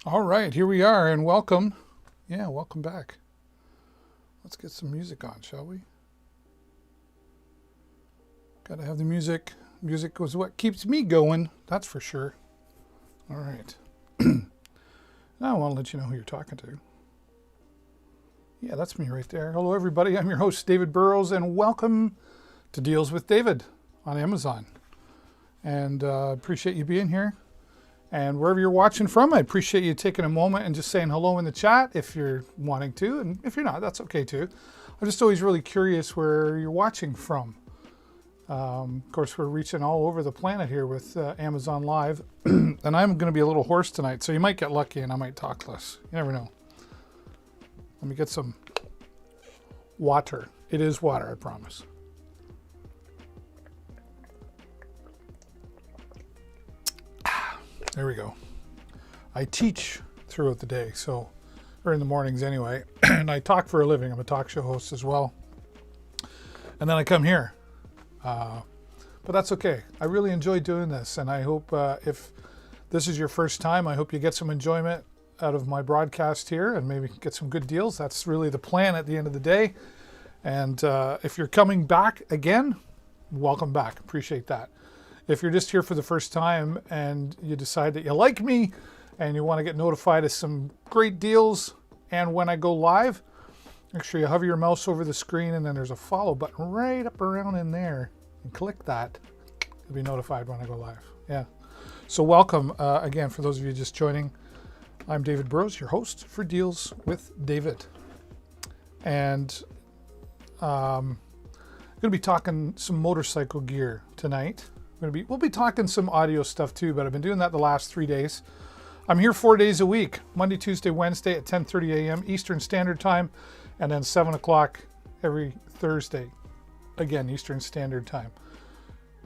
All right, here we are, and welcome. Yeah, welcome back. Let's get some music on, shall we? Gotta have the music. Music was what keeps me going, that's for sure. All right. Now I want to let you know who you're talking to. Yeah, that's me right there. Hello, everybody. I'm your host, David Burrows, and welcome to Deals with David on Amazon. And appreciate you being here. And wherever you're watching from, I appreciate you taking a moment and just saying hello in the chat if you're wanting to. And if you're not, that's okay too. I'm just always really curious where you're watching from. Of course, we're reaching all over the planet here with Amazon Live. And I'm going to be a little hoarse tonight, so you might get lucky and I might talk less. You never know. Let me get some water. It is water, I promise. There we go. I teach throughout the day, or in the mornings anyway, and I talk for a living. I'm a talk show host as well. And then I come here. But that's okay. I really enjoy doing this, and I hope if this is your first time, I hope you get some enjoyment out of my broadcast here and maybe get some good deals. That's really the plan at the end of the day. And if you're coming back again, welcome back. Appreciate that. If you're just here for the first time and you decide that you like me and you want to get notified of some great deals and when I go live, make sure you hover your mouse over the screen and then there's a follow button right up around in there. And click that. You'll be notified when I go live. Yeah. So welcome again for those of you just joining. I'm David Burrows, your host for Deals with David. And I'm going to be talking some motorcycle gear tonight. We'll be talking some audio stuff too, but I've been doing that the last 3 days. I'm here 4 days a week, Monday, Tuesday, Wednesday at 10:30 a.m. Eastern Standard Time, and then 7 o'clock every Thursday, again, Eastern Standard Time.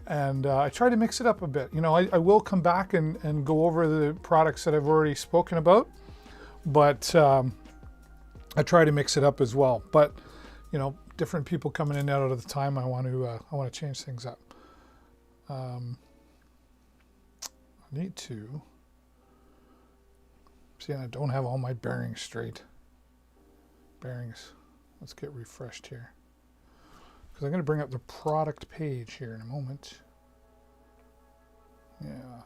And I try to mix it up a bit. You know, I will come back and go over the products that I've already spoken about, but I try to mix it up as well. But, you know, different people coming in and out of the time, I want to change things up. I need to see, and I don't have all my bearings straight. Let's get refreshed here, because I'm going to bring up the product page here in a moment. Yeah,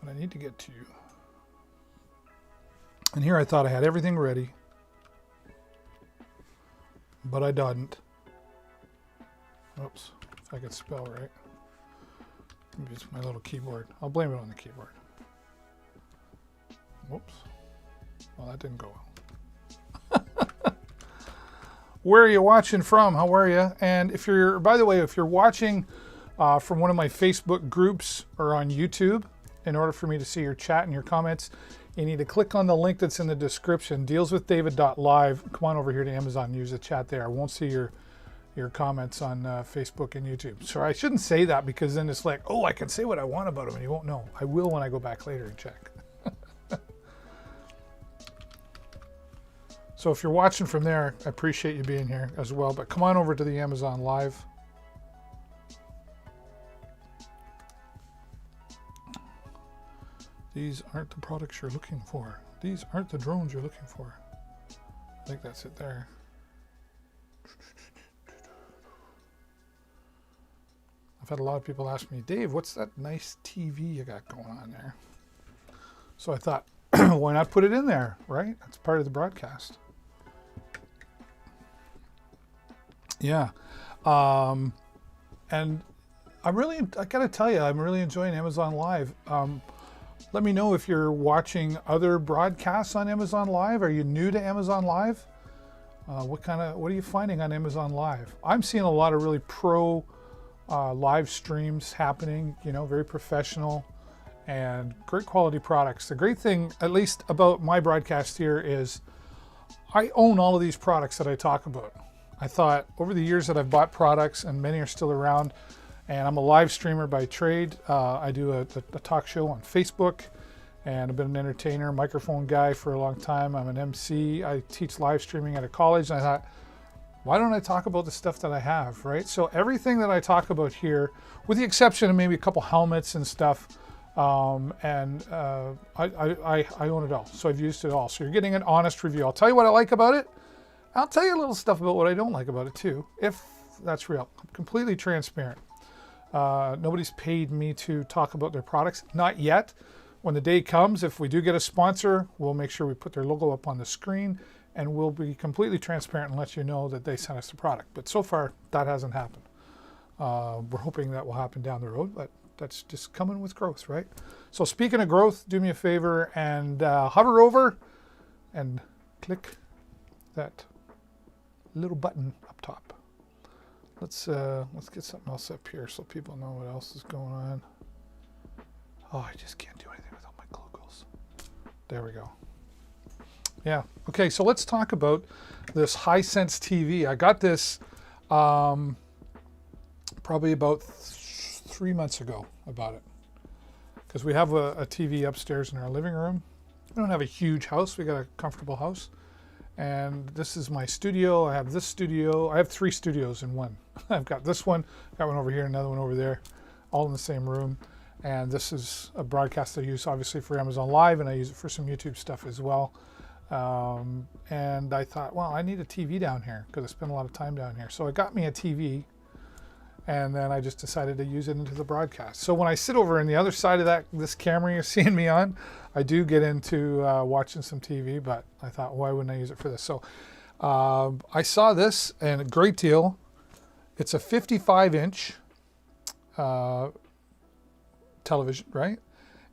but I need to get to you. And here I thought I had everything ready, but I didn't. Oops, if I could spell right. Maybe it's my little keyboard. I'll blame it on the keyboard. Whoops. Well, that didn't go well. Where are you watching from? How are you? And if you're, by the way, if you're watching from one of my Facebook groups or on YouTube, in order for me to see your chat and your comments, you need to click on the link that's in the description, dealswithdavid.live. Come on over here to Amazon and use the chat there. I won't see your comments on Facebook and YouTube. So I shouldn't say that, because then it's like, oh, I can say what I want about them and you won't know. I will when I go back later and check. So if you're watching from there, I appreciate you being here as well. But come on over to the Amazon Live. These aren't the products you're looking for. These aren't the drones you're looking for. I think that's it there. I've had a lot of people ask me, Dave, what's that nice TV you got going on there? So I thought, why not put it in there, right? That's part of the broadcast. Yeah. And I got to tell you, I'm really enjoying Amazon Live. Let me know if you're watching other broadcasts on Amazon Live. Are you new to Amazon Live? What are you finding on Amazon Live? I'm seeing a lot of really pro live streams happening, you know, very professional and great quality products. The great thing, at least about my broadcast here, is I own all of these products that I talk about. I thought over the years that I've bought products, and many are still around, and I'm a live streamer by trade. I do a talk show on Facebook, and I've been an entertainer, microphone guy for a long time. I'm an MC. I teach live streaming at a college, and I thought, why don't I talk about the stuff that I have, right? So everything that I talk about here, with the exception of maybe a couple helmets and stuff, I own it all, so I've used it all. So you're getting an honest review. I'll tell you what I like about it. I'll tell you a little stuff about what I don't like about it too, if that's real. I'm completely transparent. Nobody's paid me to talk about their products, not yet. When the day comes, if we do get a sponsor, we'll make sure we put their logo up on the screen, and we'll be completely transparent and let you know that they sent us the product. But so far, that hasn't happened. We're hoping that will happen down the road, but that's just coming with growth, right? So speaking of growth, do me a favor and hover over and click that little button up top. Let's get something else up here so people know what else is going on. Oh, I just can't do anything without my glocals. There we go. Yeah. Okay, so let's talk about this Hisense TV. I got this probably about 3 months ago. About it, because we have a TV upstairs in our living room. We don't have a huge house. We got a comfortable house, and this is my studio. I have this studio. I have 3 studios in one. I've got this one, got one over here, another one over there, all in the same room. And this is a broadcast I use obviously for Amazon Live, and I use it for some YouTube stuff as well. And I thought, well, I need a TV down here because I spend a lot of time down here. So I got me a TV, and then I just decided to use it into the broadcast. So when I sit over on the other side of this camera you're seeing me on, I do get into watching some TV, but I thought, why wouldn't I use it for this? So I saw this, and a great deal. It's a 55-inch television, right?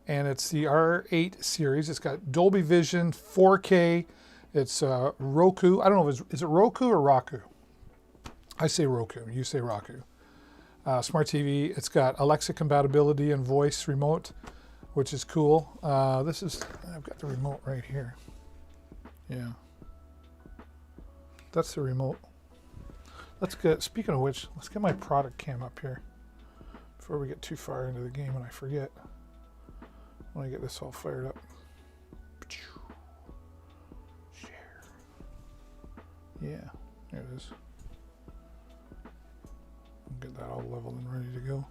And it's the R8 series. It's got Dolby Vision, 4K. It's Roku. I don't know, is it Roku or Roku? I say Roku. You say Roku. Smart TV. It's got Alexa compatibility and voice remote, which is cool. I've got the remote right here. Yeah. That's the remote. Speaking of which, let's get my product cam up here before we get too far into the game and I forget. When I get this all fired up. Share. Yeah, there it is. Get that all leveled and ready to go.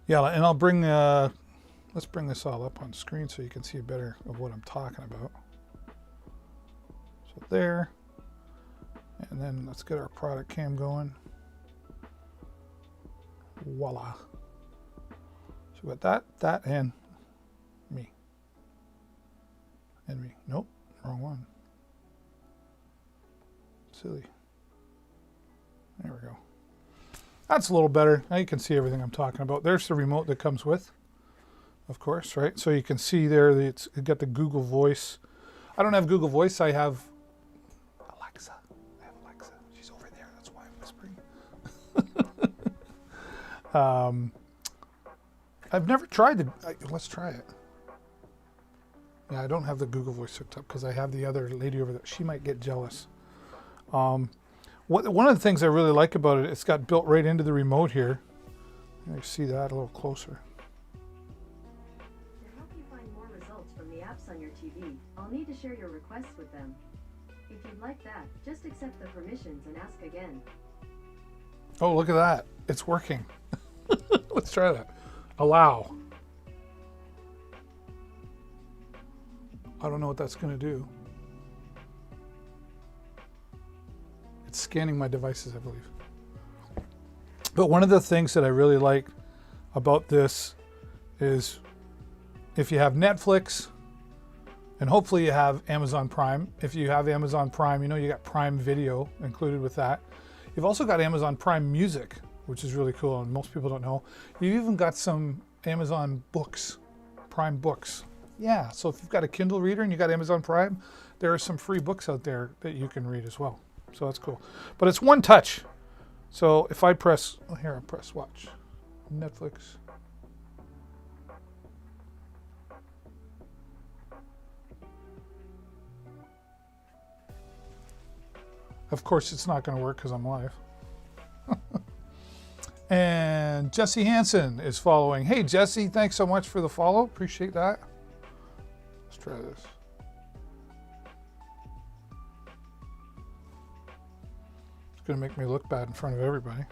Yeah, and I'll bring, let's bring this all up on screen so you can see better of what I'm talking about. So there, and then let's get our product cam going. Voila. So we got that, and me. And me. Nope, wrong one. Silly. There we go. That's a little better. Now you can see everything I'm talking about. There's the remote that comes with, of course, right? So you can see there that it's got the Google Voice. I don't have Google Voice. I have Alexa. I have Alexa. She's over there. That's why I'm whispering. I've never tried it. Let's try it. Yeah, I don't have the Google Voice hooked up because I have the other lady over there. She might get jealous. One of the things I really like about it, it's got built right into the remote here. You see that a little closer. To help you find more results from the apps on your TV, I'll need to share your requests with them. If you'd like that, just accept the permissions and ask again. Oh, look at that. It's working. Let's try that. Allow. I don't know what that's going to do. It's scanning my devices, I believe. But one of the things that I really like about this is if you have Netflix, and hopefully you have Amazon Prime. If you have Amazon Prime, you know you got Prime Video included with that. You've also got Amazon Prime Music, which is really cool, and most people don't know. You've even got some Amazon Books, Prime Books. Yeah, so if you've got a Kindle reader and you got Amazon Prime, there are some free books out there that you can read as well. So that's cool. But it's one touch. So if I press, oh, here, I'll press watch. Netflix. Of course, it's not going to work because I'm live. And Jesse Hansen is following. Hey, Jesse, thanks so much for the follow. Appreciate that. Let's try this. It's going to make me look bad in front of everybody.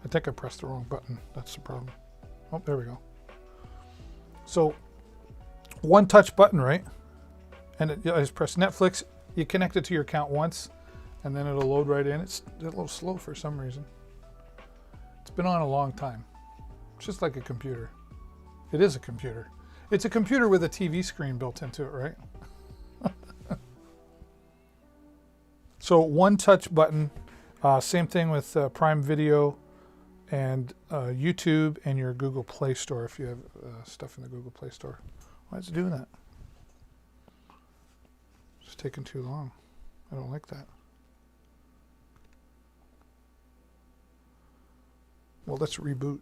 I think I pressed the wrong button. That's the problem. Oh, there we go. So one touch button, right? And I just press Netflix. You connect it to your account once, and then it'll load right in. It's a little slow for some reason. It's been on a long time. It's just like a computer. It is a computer. It's a computer with a TV screen built into it, right? So one touch button. Same thing with Prime Video and YouTube and your Google Play Store if you have stuff in the Google Play Store. Why is it doing that? It's taking too long. I don't like that. Well, let's reboot.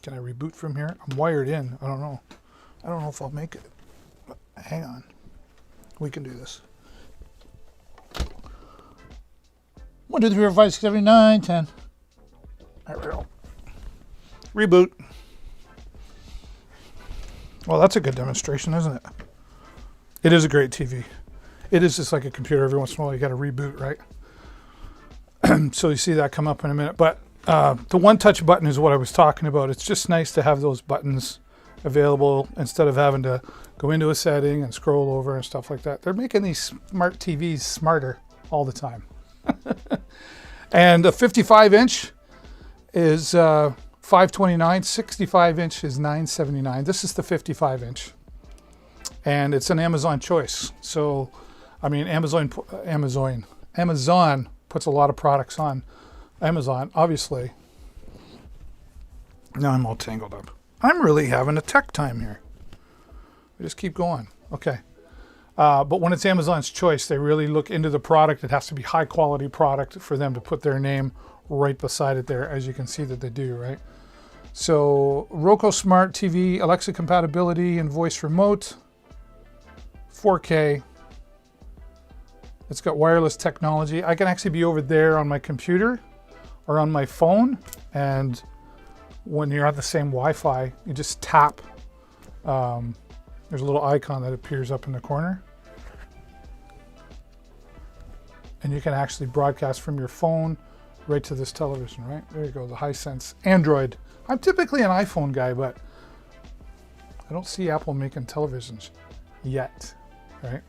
Can I reboot from here? I'm wired in. I don't know. I don't know if I'll make it. But hang on. We can do this. 1, 2, 3, 4, 5, 6, 7, 8, 9, 10. There we go. Reboot. Well, that's a good demonstration, isn't it? It is a great TV. It is just like a computer. Every once in a while, you got to reboot, right? So you see that come up in a minute. But the one-touch button is what I was talking about. It's just nice to have those buttons available instead of having to go into a setting and scroll over and stuff like that. They're making these smart TVs smarter all the time. And a 55-inch is $529. 65-inch is $979. This is the 55-inch. And it's an Amazon choice. So, I mean, Amazon puts a lot of products on Amazon, obviously. Now I'm all tangled up. I'm really having a tech time here. We just keep going. Okay. But when it's Amazon's choice, they really look into the product. It has to be high quality product for them to put their name right beside it there, as you can see that they do, right? So Roku Smart TV, Alexa compatibility and voice remote, 4K. It's got wireless technology. I can actually be over there on my computer or on my phone, and when you're on the same Wi-Fi, you just tap. There's a little icon that appears up in the corner. And you can actually broadcast from your phone right to this television, right? There you go, the Hisense Android. I'm typically an iPhone guy, but I don't see Apple making televisions yet, right?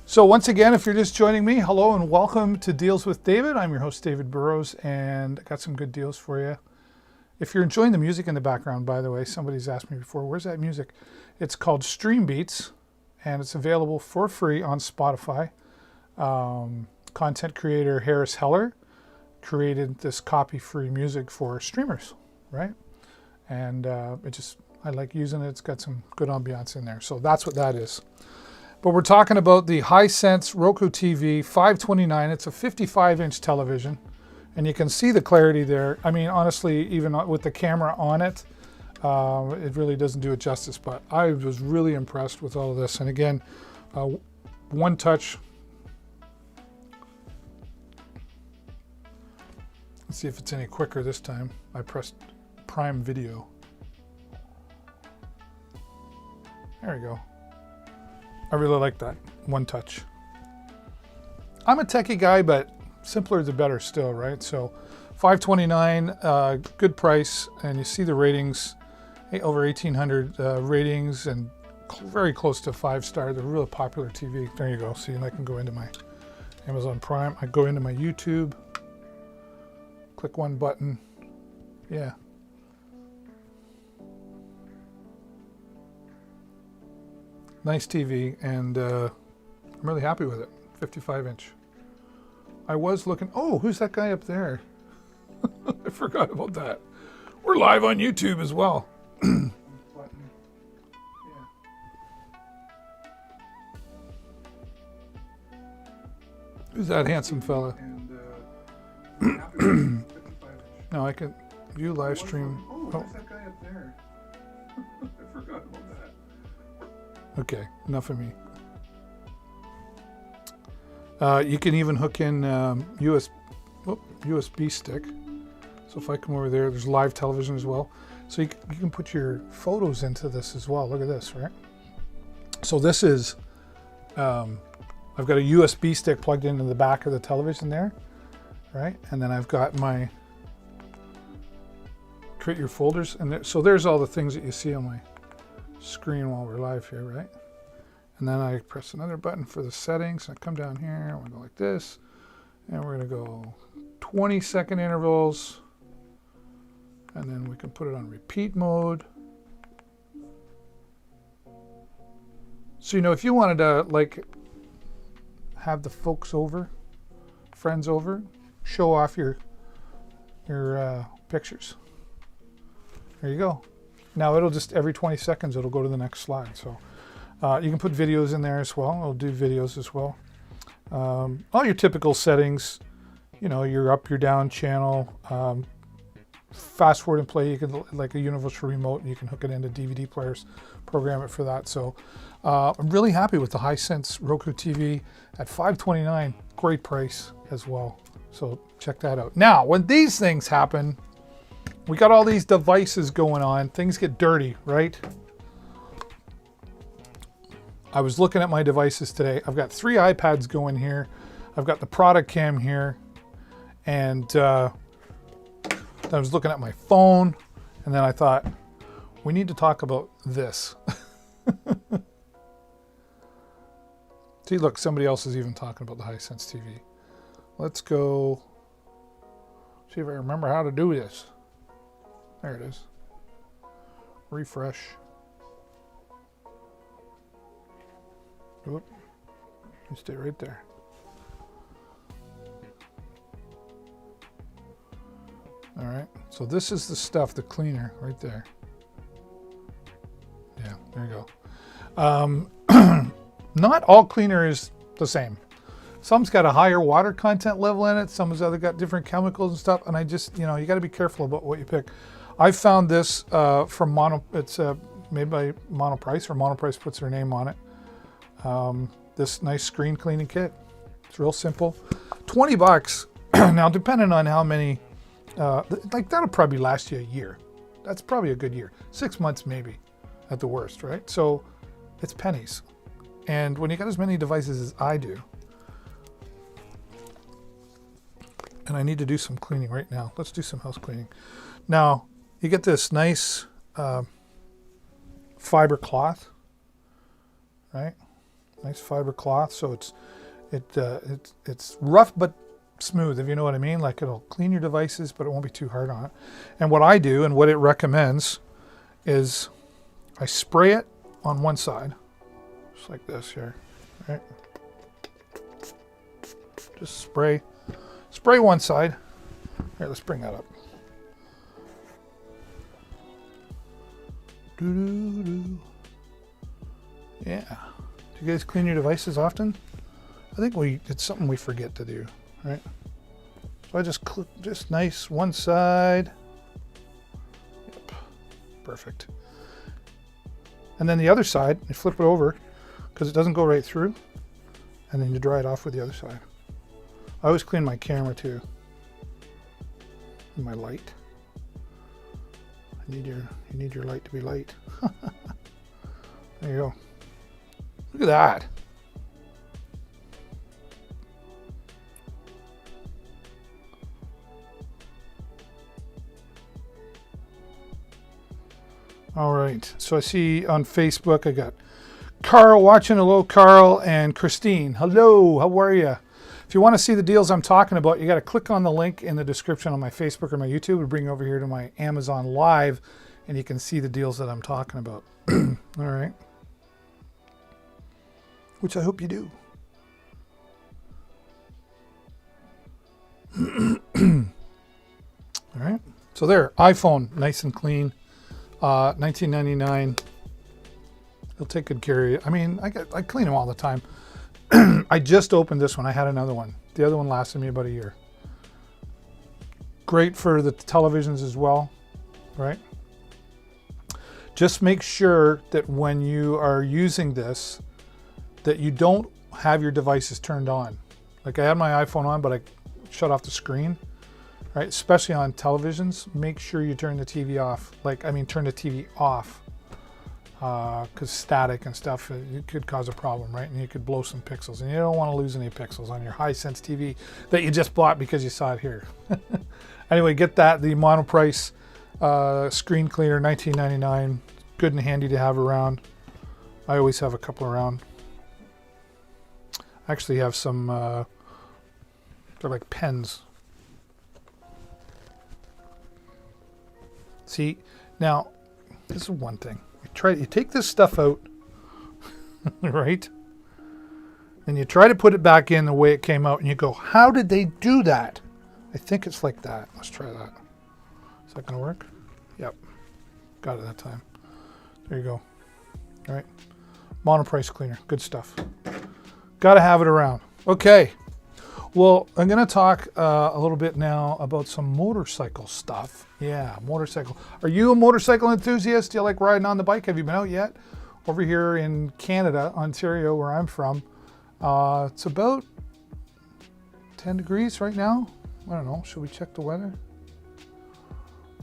So once again, if you're just joining me, hello and welcome to Deals with David. I'm your host, David Burrows, and I got some good deals for you. If you're enjoying the music in the background, by the way, somebody's asked me before, where's that music? It's called Stream Beats, and it's available for free on Spotify. Content creator Harris Heller created this copy-free music for streamers, right? And I like using it. It's got some good ambiance in there. So that's what that is. But we're talking about the Hisense Roku TV 529. It's a 55-inch television. And you can see the clarity there. I mean, honestly, even with the camera on it, it really doesn't do it justice. But I was really impressed with all of this. And again, one touch. Let's see if it's any quicker this time. I pressed Prime Video. There we go. I really like that. One touch. I'm a techie guy, but simpler the better still, right? So $529, good price, and you see the ratings, over 1,800 ratings, and very close to 5-star. They're a really popular TV. There you go. See, and I can go into my Amazon Prime. I go into my YouTube, click one button. Yeah. Nice TV, and I'm really happy with it. 55-inch. I was looking. Oh, who's that guy up there? I forgot about that. We're live on YouTube as well. Who's that handsome fella? No, I can view live stream. Oh, who's that guy up there? I forgot about that. Okay, enough of me. You can even hook in USB stick. So if I come over there, there's live television as well. So you can put your photos into this as well. Look at this, right? So this is, I've got a USB stick plugged into the back of the television there. right? And then I've got my create your folders, and so there's all the things that you see on my screen while we're live here, right? And then I press another button for the settings. I come down here, I'm gonna go like this, and we're gonna go 20-second intervals, and then we can put it on repeat mode. So, you know, if you wanted to like have the folks over, friends over, show off your pictures. There you go. Now it'll just every 20 seconds it'll go to the next slide. So you can put videos in there as well. It'll do videos as well. All your typical settings, you know, your up, your down channel, fast forward and play. You can, like a universal remote, you can hook it into DVD players, program it for that. So I'm really happy with the Hisense Roku TV at $529. Great price as well. So check that out. Now, when these things happen, we got all these devices going on. Things get dirty, right? I was looking at my devices today. I've got 3 iPads going here. I've got the product cam here. And I was looking at my phone. And then I thought, we need to talk about this. See, look, somebody else is even talking about the Hisense TV. Let's go see if I remember how to do this. There it is. Refresh. Oop. You stay right there. All right. So this is the stuff, the cleaner right there. Yeah, there you go. Not all cleaner is the same. Some's got a higher water content level in it. Some's other got different chemicals and stuff. And I just, you know, you got to be careful about what you pick. I found this from it's made by Monoprice, or Monoprice puts their name on it. This nice screen cleaning kit. It's real simple. $20. Now, depending on how many, like that'll probably last you a year. That's probably a good year. 6 months maybe at the worst, right? So it's pennies. And when you got as many devices as I do, and I need to do some cleaning right now. Let's do some house cleaning. Now, you get this nice fiber cloth, right? Nice fiber cloth. So it's rough but smooth, if you know what I mean. Like, it'll clean your devices, but it won't be too hard on it. And what I do, and what it recommends, is I spray it on one side, just like this here, right? Just spray one side. Here, let's bring that up. Doo-doo-doo. Yeah. Do you guys clean your devices often? I think it's something we forget to do, right? So I just nice one side. Yep. Perfect. And then the other side, you flip it over because it doesn't go right through, and then you dry it off with the other side. I always clean my camera too. And my light. You need your light to be light. There you go. Look at that. All right. So I see on Facebook I got Carl watching. Hello, Carl, and Christine. Hello. How are you? If you want to see the deals I'm talking about, you got to click on the link in the description on my Facebook or my YouTube. It'll bring you over here to my Amazon Live, and you can see the deals that I'm talking about. All right. Which I hope you do. All right. So there, iPhone, nice and clean. $19.99. It'll take good care of you. I mean, I clean them all the time. I just opened this one. I had another one. The other one lasted me about a year. Great for the televisions as well, right? Just make sure that when you are using this, that you don't have your devices turned on. Like, I had my iPhone on, but I shut off the screen, right? Especially on televisions, make sure you turn the TV off. Turn the TV off. because static and stuff, it could cause a problem, right? And you could blow some pixels, and you don't want to lose any pixels on your Hisense TV that you just bought because you saw it here. Anyway, get that, the Monoprice screen cleaner, $19.99. Good and handy to have around. I always have a couple around. I actually have some, they're like pens. See, now, this is one thing. You take this stuff out, right? And you try to put it back in the way it came out, and you go, how did they do that? I think it's like that. Let's try that. Is that going to work? Yep. Got it that time. There you go. All right. Monoprice cleaner. Good stuff. Got to have it around. Okay. Well, I'm going to talk a little bit now about some motorcycle stuff. Yeah, motorcycle. Are you a motorcycle enthusiast? Do you like riding on the bike? Have you been out yet? Over here in Canada, Ontario, where I'm from, it's about 10 degrees right now. I don't know. Should we check the weather?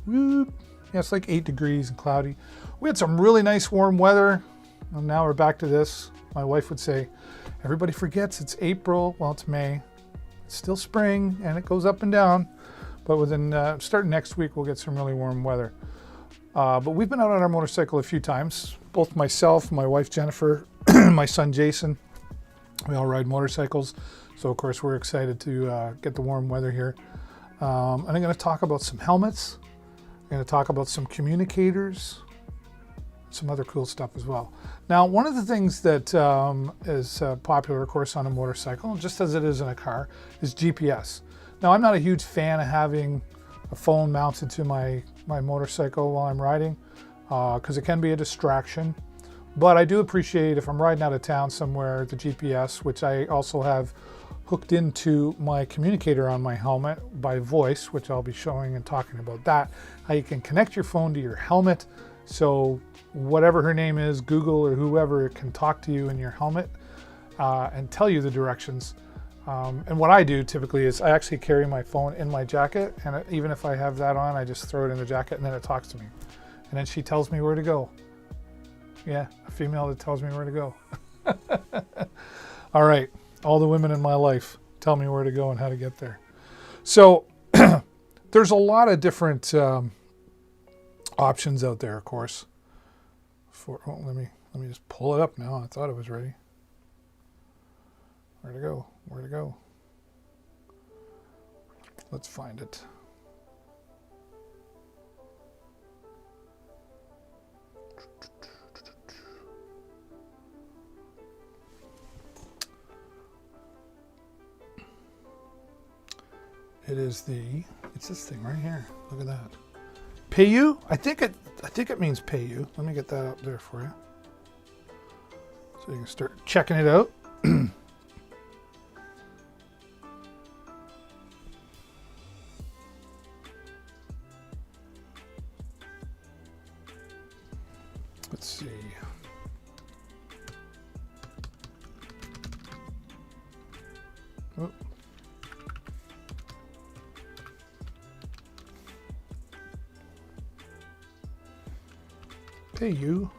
Whoop. Yeah, it's like 8 degrees and cloudy. We had some really nice warm weather. And now we're back to this. My wife would say, everybody forgets it's April. Well, it's May. It's still spring, and it goes up and down. But within starting next week, we'll get some really warm weather. But we've been out on our motorcycle a few times. Both myself, my wife Jennifer, my son Jason. We all ride motorcycles. So, of course, we're excited to get the warm weather here. And I'm going to talk about some helmets. I'm going to talk about some communicators. Some other cool stuff as well. Now, one of the things that is popular, of course, on a motorcycle, just as it is in a car, is GPS. Now, I'm not a huge fan of having a phone mounted to my motorcycle while I'm riding, because it can be a distraction. But I do appreciate if I'm riding out of town somewhere, the GPS, which I also have hooked into my communicator on my helmet by voice, which I'll be showing and talking about that, how you can connect your phone to your helmet. So whatever her name is, Google or whoever, can talk to you in your helmet and tell you the directions. And what I do typically is I actually carry my phone in my jacket, and even if I have that on, I just throw it in the jacket and then it talks to me. And then she tells me where to go. Yeah, a female that tells me where to go. All right, all the women in my life tell me where to go and how to get there. So there's a lot of different options out there, of course. Let me just pull it up now. I thought it was ready. Where to go? Where to go? Let's find it. It's this thing right here. Look at that. PayU? I think it means PayU. Let me get that up there for you. So you can start checking it out. Let's see. Oh. PayU.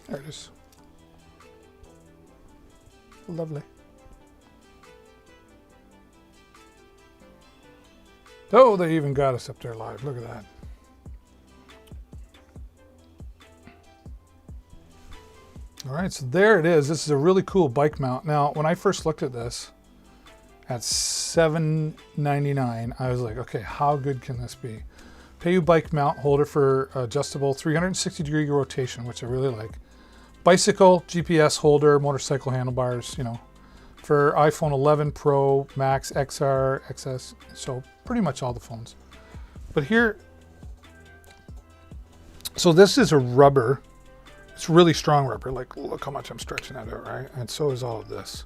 There it is. Lovely. Oh, they even got us up there live. Look at that. All right, so there it is. This is a really cool bike mount. Now, when I first looked at this at $7.99, I was like, okay, how good can this be? PayU bike mount holder for adjustable 360-degree rotation, which I really like. Bicycle, GPS holder, motorcycle handlebars, you know, for iPhone 11 Pro, Max, XR, XS, so pretty much all the phones. But here, so this is a rubber. It's really strong rubber. Like, look how much I'm stretching that out, right? And so is all of this.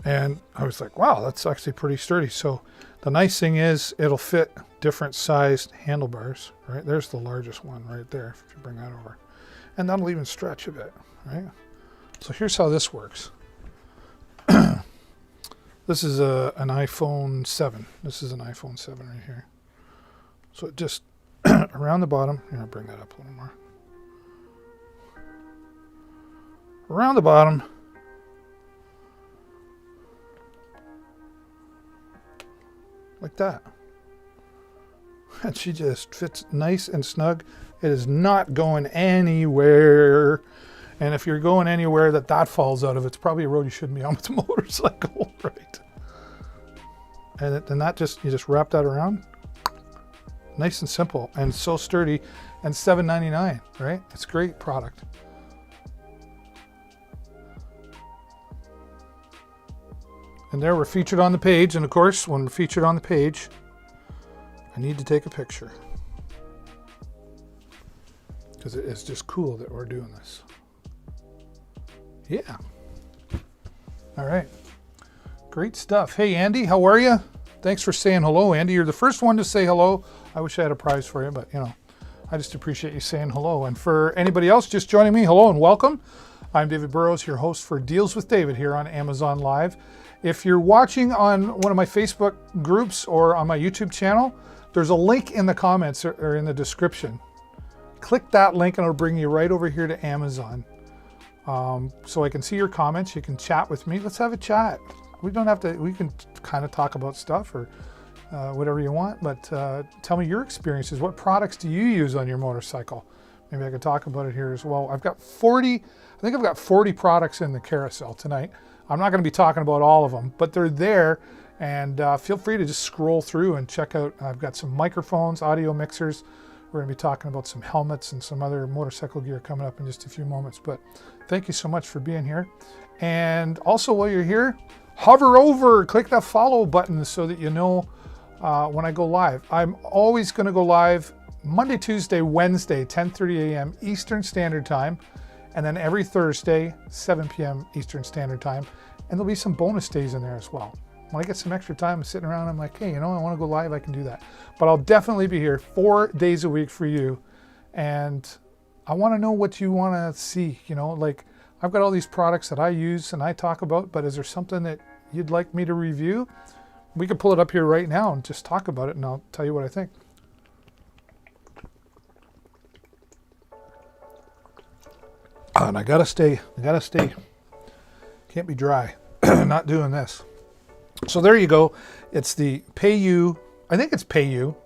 And I was like, wow, that's actually pretty sturdy. So the nice thing is it'll fit different sized handlebars, right? There's the largest one right there, if you bring that over. And that'll even stretch a bit, right? So here's how this works. This is an iPhone 7. This is an iPhone 7 right here. So it just around the bottom. Here, I'll bring that up a little more. Around the bottom. Like that. And she just fits nice and snug. It is not going anywhere. And if you're going anywhere that falls out of, it's probably a road you shouldn't be on with a motorcycle, right? And then that you just wrap that around. Nice and simple and so sturdy, and $7.99, right? It's a great product. And there we're featured on the page, and of course, when we're featured on the page, I need to take a picture. Because it is just cool that we're doing this. Yeah. All right. Great stuff. Hey, Andy, how are you? Thanks for saying hello, Andy. You're the first one to say hello. I wish I had a prize for you, but, you know, I just appreciate you saying hello. And for anybody else just joining me, hello and welcome. I'm David Burrows, your host for Deals with David here on Amazon Live. If you're watching on one of my Facebook groups or on my YouTube channel, there's a link in the comments or in the description. Click that link and it'll bring you right over here to Amazon. So I can see your comments. You can chat with me. Let's have a chat. We don't have to, we can kind of talk about stuff or whatever you want, but tell me your experiences. What products do you use on your motorcycle? Maybe I could talk about it here as well. I've got 40 products in the carousel tonight. I'm not going to be talking about all of them, but they're there, and feel free to just scroll through and check out. I've got some microphones, audio mixers. We're going to be talking about some helmets and some other motorcycle gear coming up in just a few moments, but thank you so much for being here. And also, while you're here, hover over, click that follow button so that you know when I go live. I'm always going to go live Monday, Tuesday, Wednesday, 10:30 a.m. Eastern Standard Time, and then every Thursday, 7 p.m. Eastern Standard Time. And there'll be some bonus days in there as well. When I get some extra time sitting around, I'm like, hey, you know, I want to go live, I can do that. But I'll definitely be here 4 days a week for you. And I want to know what you want to see. You know, like, I've got all these products that I use and I talk about, but is there something that you'd like me to review? We could pull it up here right now and just talk about it, and I'll tell you what I think. And I gotta stay, can't be dry, not doing this. So there you go. It's the PayU, I think it's PayU,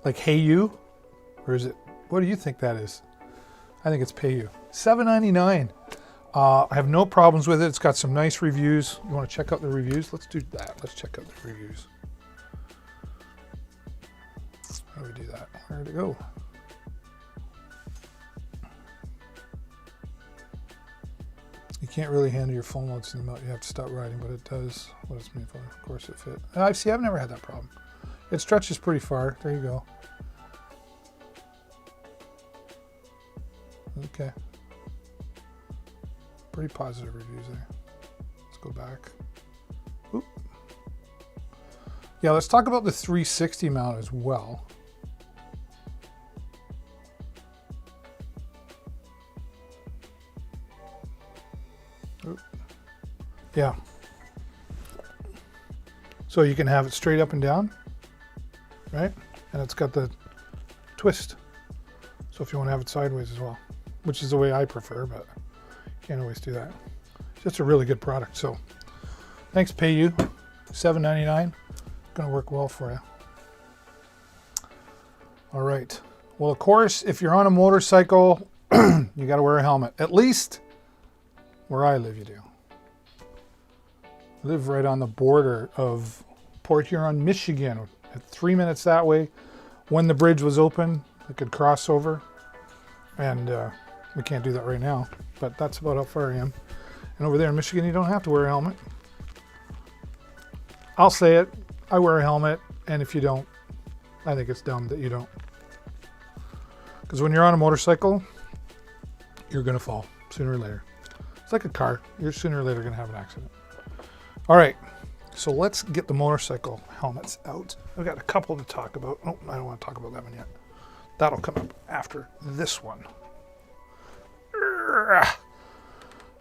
like Hey You, or is it, what do you think that is? I think it's PayU. $7.99. I have no problems with it. It's got some nice reviews. You want to check out the reviews? Let's do that. Let's check out the reviews. How do we do that? Where'd it go? You can't really handle your phone loads in the mount. You have to stop riding, but it does what it's made for. Of course it fit. I've never had that problem. It stretches pretty far. There you go. Okay. Pretty positive reviews there. Let's go back. Oop. Yeah, let's talk about the 360 mount as well. Oop. Yeah. So you can have it straight up and down, right? And it's got the twist. So if you want to have it sideways as well, which is the way I prefer, but can't always do that. It's just a really good product. So thanks, PayU. $7.99. Going to work well for you. All right. Well, of course, if you're on a motorcycle, you got to wear a helmet. At least where I live, you do. I live right on the border of Port Huron, Michigan. At 3 minutes that way. When the bridge was open, I could cross over. And we can't do that right now, but that's about how far I am. And over there in Michigan, you don't have to wear a helmet. I'll say it. I wear a helmet, and if you don't, I think it's dumb that you don't. Because when you're on a motorcycle, you're going to fall sooner or later. It's like a car. You're sooner or later going to have an accident. All right, so let's get the motorcycle helmets out. I've got a couple to talk about. Oh, I don't want to talk about that one yet. That'll come up after this one.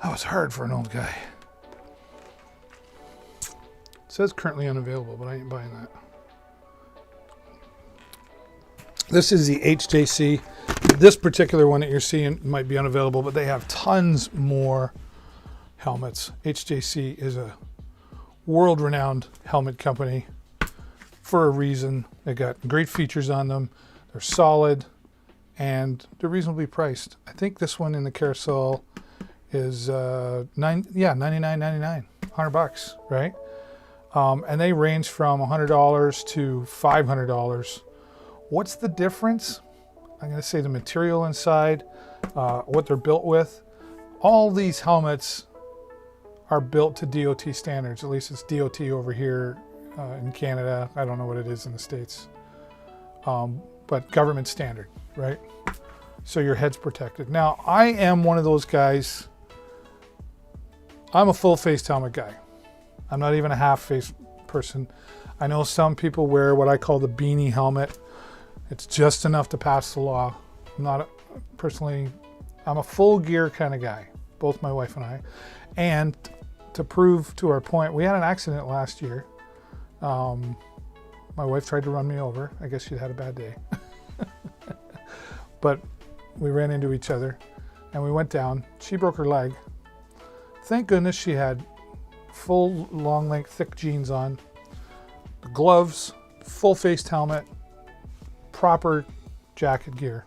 That was hard for an old guy. says currently unavailable, but I ain't buying that. This is the HJC. This particular one that you're seeing might be unavailable, but they have tons more helmets. HJC is a world-renowned helmet company for a reason. They got great features on them. They're solid and they're reasonably priced. I think this one in the carousel is $99.99, $100, right? And they range from $100 to $500. What's the difference? I'm going to say the material inside, what they're built with. All these helmets are built to DOT standards. At least it's DOT over here in Canada. I don't know what it is in the States. But government standard, right? So your head's protected. Now, I am one of those guys. I'm a full-faced helmet guy. I'm not even a half-faced person. I know some people wear what I call the beanie helmet. It's just enough to pass the law. I'm not personally, I'm a full gear kind of guy, both my wife and I. And to prove to our point, we had an accident last year. My wife tried to run me over. I guess she'd had a bad day. But we ran into each other and we went down. She broke her leg. Thank goodness she had full long length thick jeans on, the gloves, full-faced helmet, proper jacket gear.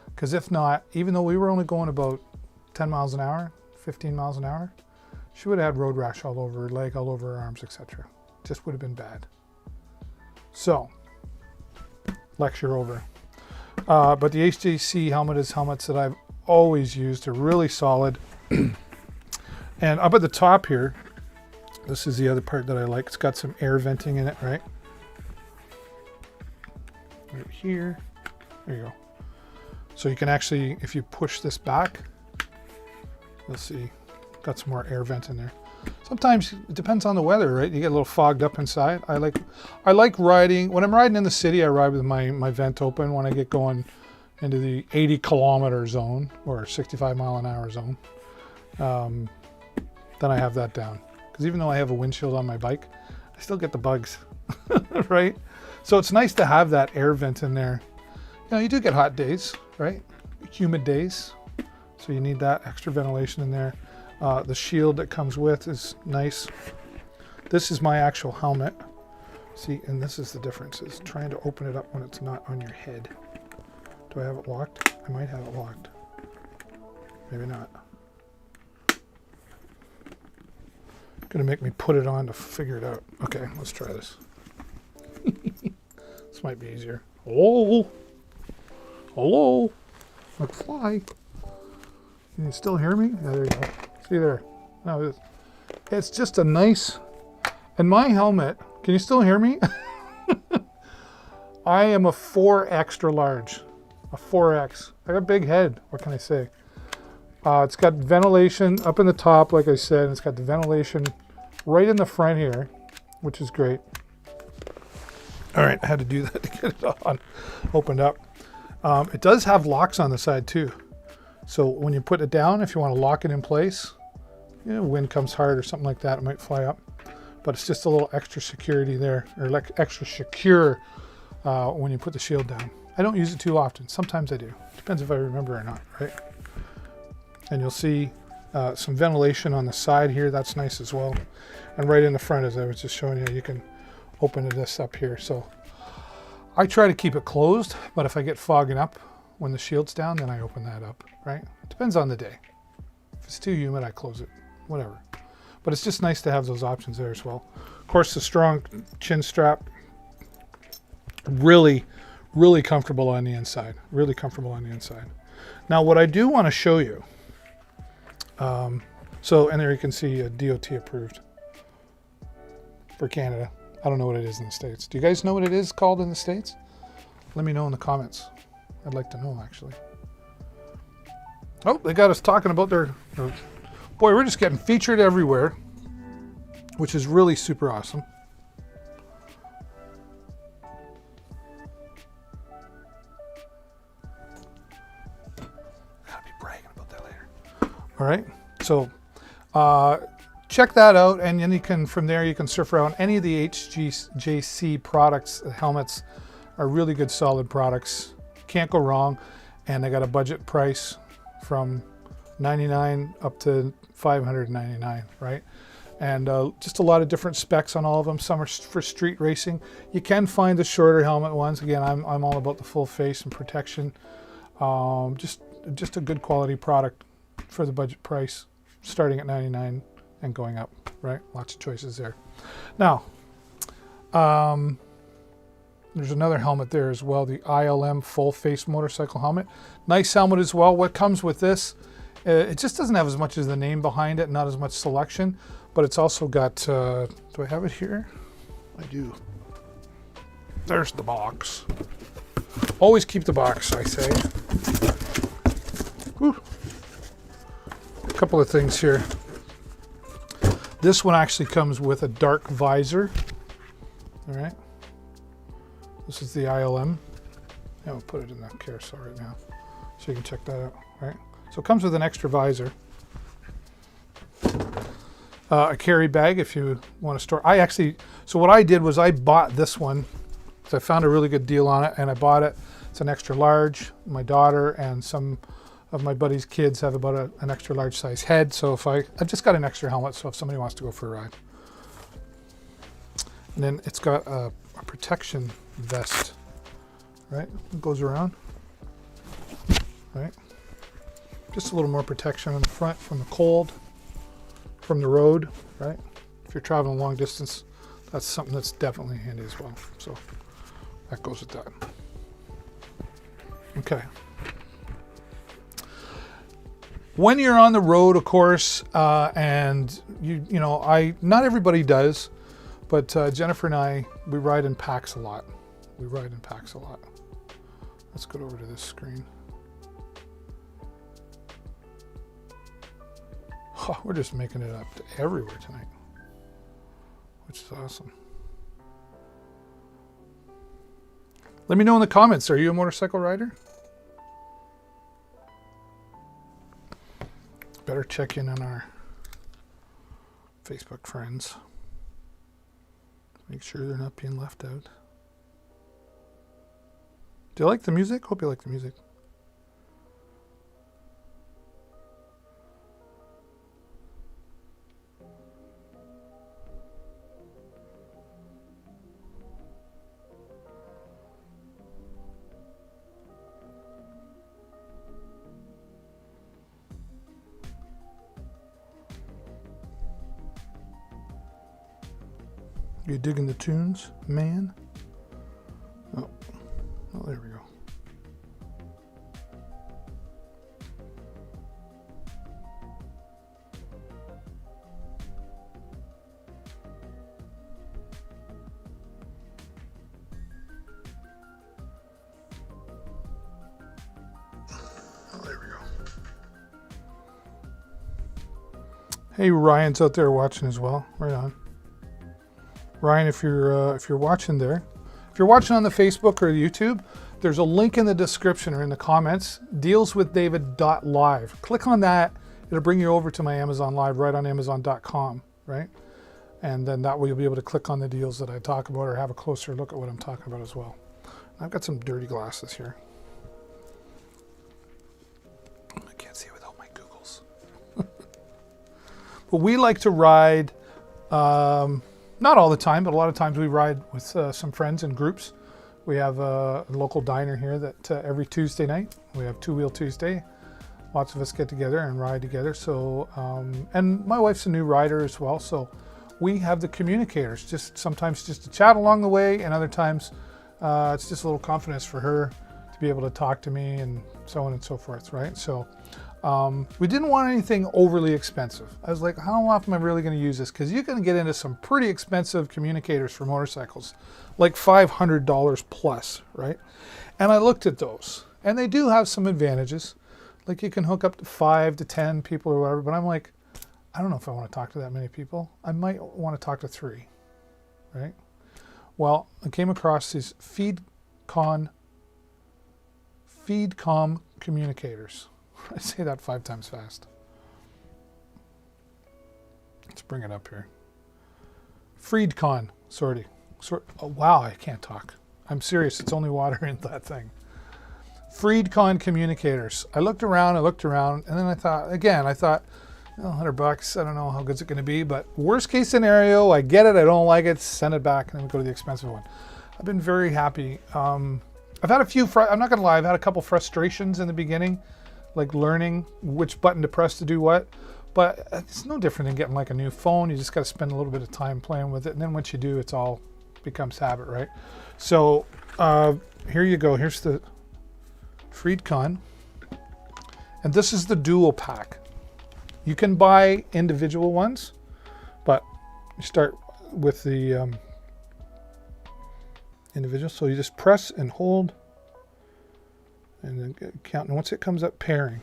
Because if not, even though we were only going about 10 miles an hour, 15 miles an hour, she would have had road rash all over her leg, all over her arms, etc. Just would have been bad. So, lecture over. But the HJC helmet is helmets that I've always used. They're really solid. And up at the top here, this is the other part that I like. It's got some air venting in it, right? Right here. There you go. So you can actually, if you push this back, you'll see, got some more air vent in there. Sometimes it depends on the weather, right? You get a little fogged up inside. I like riding, when I'm riding in the city, I ride with my vent open. When I get going into the 80 kilometer zone or 65 mile an hour zone, then I have that down. Because even though I have a windshield on my bike, I still get the bugs, right? So it's nice to have that air vent in there. You know, you do get hot days, right? Humid days. So you need that extra ventilation in there. The shield that comes with is nice. This is my actual helmet. See, and this is the difference, is trying to open it up when it's not on your head. Do I have it locked? I might have it locked. Maybe not. Gonna make me put it on to figure it out. Okay, let's try this. This might be easier. Hello? Hello? McFly? Can you still hear me? Yeah, there you go. See there. No, it's just a nice, and my helmet, can you still hear me? I am a 4 extra large, a 4X. I got a big head, what can I say? It's got ventilation up in the top, like I said, and it's got the ventilation right in the front here, which is great. All right, I had to do that to get it on, opened up. It does have locks on the side too. So when you put it down, if you want to lock it in place, you know, wind comes hard or something like that, it might fly up. But it's just a little extra security there, or like extra secure when you put the shield down. I don't use it too often. Sometimes I do. Depends if I remember or not, right? And you'll see some ventilation on the side here. That's nice as well. And right in the front, as I was just showing you, you can open this up here. So I try to keep it closed, but if I get fogging up when the shield's down, then I open that up, right? Depends on the day. If it's too humid, I close it, whatever. But it's just nice to have those options there as well. Of course, the strong chin strap, really, really comfortable on the inside. Really comfortable on the inside. Now, what I do want to show you, and there you can see DOT approved for Canada. I don't know what it is in the States. Do you guys know what it is called in the States? Let me know in the comments. I'd like to know, actually. Oh, they got us talking about their boy, we're just getting featured everywhere, which is really super awesome. Gotta be bragging about that later. All right, so check that out, and then you can, from there, you can surf around any of the HGJC products. The helmets are really good, solid products. Can't go wrong, and they got a budget price from $99 up to $599, right? And just a lot of different specs on all of them. Some are for street racing. You can find the shorter helmet ones. Again, I'm all about the full face and protection. Just a good quality product for the budget price, starting at $99 and going up, right? Lots of choices there. Now, there's another helmet there as well, the ILM full face motorcycle helmet. Nice helmet as well. What comes with this, it just doesn't have as much as the name behind it, not as much selection, but it's also got, do I have it here? I do. There's the box. Always keep the box, I say. Whew. A couple of things here. This one actually comes with a dark visor. All right. This is the ILM. Yeah, we'll put it in the carousel right now, so you can check that out. Right. So it comes with an extra visor. A carry bag if you want to store. So what I did was I bought this one. So I found a really good deal on it, and I bought it. It's an extra large. My daughter and some of my buddies' kids have about an extra large size head. So if I've just got an extra helmet, so if somebody wants to go for a ride. And then it's got a protection vest, right? It goes around, right? Just a little more protection on the front from the cold, from the road, right? If you're traveling long distance, that's something that's definitely handy as well. So that goes with that. Okay. When you're on the road, of course, and not everybody does, but Jennifer and I, we ride in packs a lot. Let's go over to this screen. Oh, we're just making it up to everywhere tonight, which is awesome. Let me know in the comments, are you a motorcycle rider? Better check in on our Facebook friends. Make sure they're not being left out. Do you like the music? Hope you like the music. You digging the tunes, man? Oh, there we go. Oh, there we go. Hey, Ryan's out there watching as well. Right on. Ryan, if you're watching there, if you're watching on the Facebook or YouTube, there's a link in the description or in the comments, dealswithdavid.live. Click on that. It'll bring you over to my Amazon Live right on Amazon.com, right? And then that way you'll be able to click on the deals that I talk about or have a closer look at what I'm talking about as well. I've got some dirty glasses here. I can't see without my googles. But we like to ride, not all the time, but a lot of times we ride with some friends and groups. We have a local diner here that every Tuesday night, we have Two Wheel Tuesday. Lots of us get together and ride together. So, and my wife's a new rider as well. So we have the communicators, sometimes just to chat along the way, and other times it's just a little confidence for her to be able to talk to me and so on and so forth, right? So we didn't want anything overly expensive. I was like, how often am I really going to use this? Because you're going to get into some pretty expensive communicators for motorcycles, like $500 plus, right? And I looked at those, and they do have some advantages. Like you can hook up to 5 to 10 people or whatever, but I'm like, I don't know if I want to talk to that many people. I might want to talk to 3, right? Well, I came across these Feedcom communicators. I say that 5 times fast. Let's bring it up here. Freedcon, oh, wow, I can't talk. I'm serious, it's only water in that thing. Freedcon communicators. I looked around, and then I thought, oh, $100, I don't know how good it's going to be, but worst case scenario, I get it, I don't like it, send it back, and then we go to the expensive one. I've been very happy. I've had a few, I'm not going to lie, I've had a couple frustrations in the beginning, like learning which button to press to do what, but it's no different than getting like a new phone. You just got to spend a little bit of time playing with it, and then once you do, it's all becomes habit, right? So here you go. Here's the Freedcon, and this is the dual pack. You can buy individual ones, but you start with the individual. So you just press and hold, and then count. And once it comes up pairing,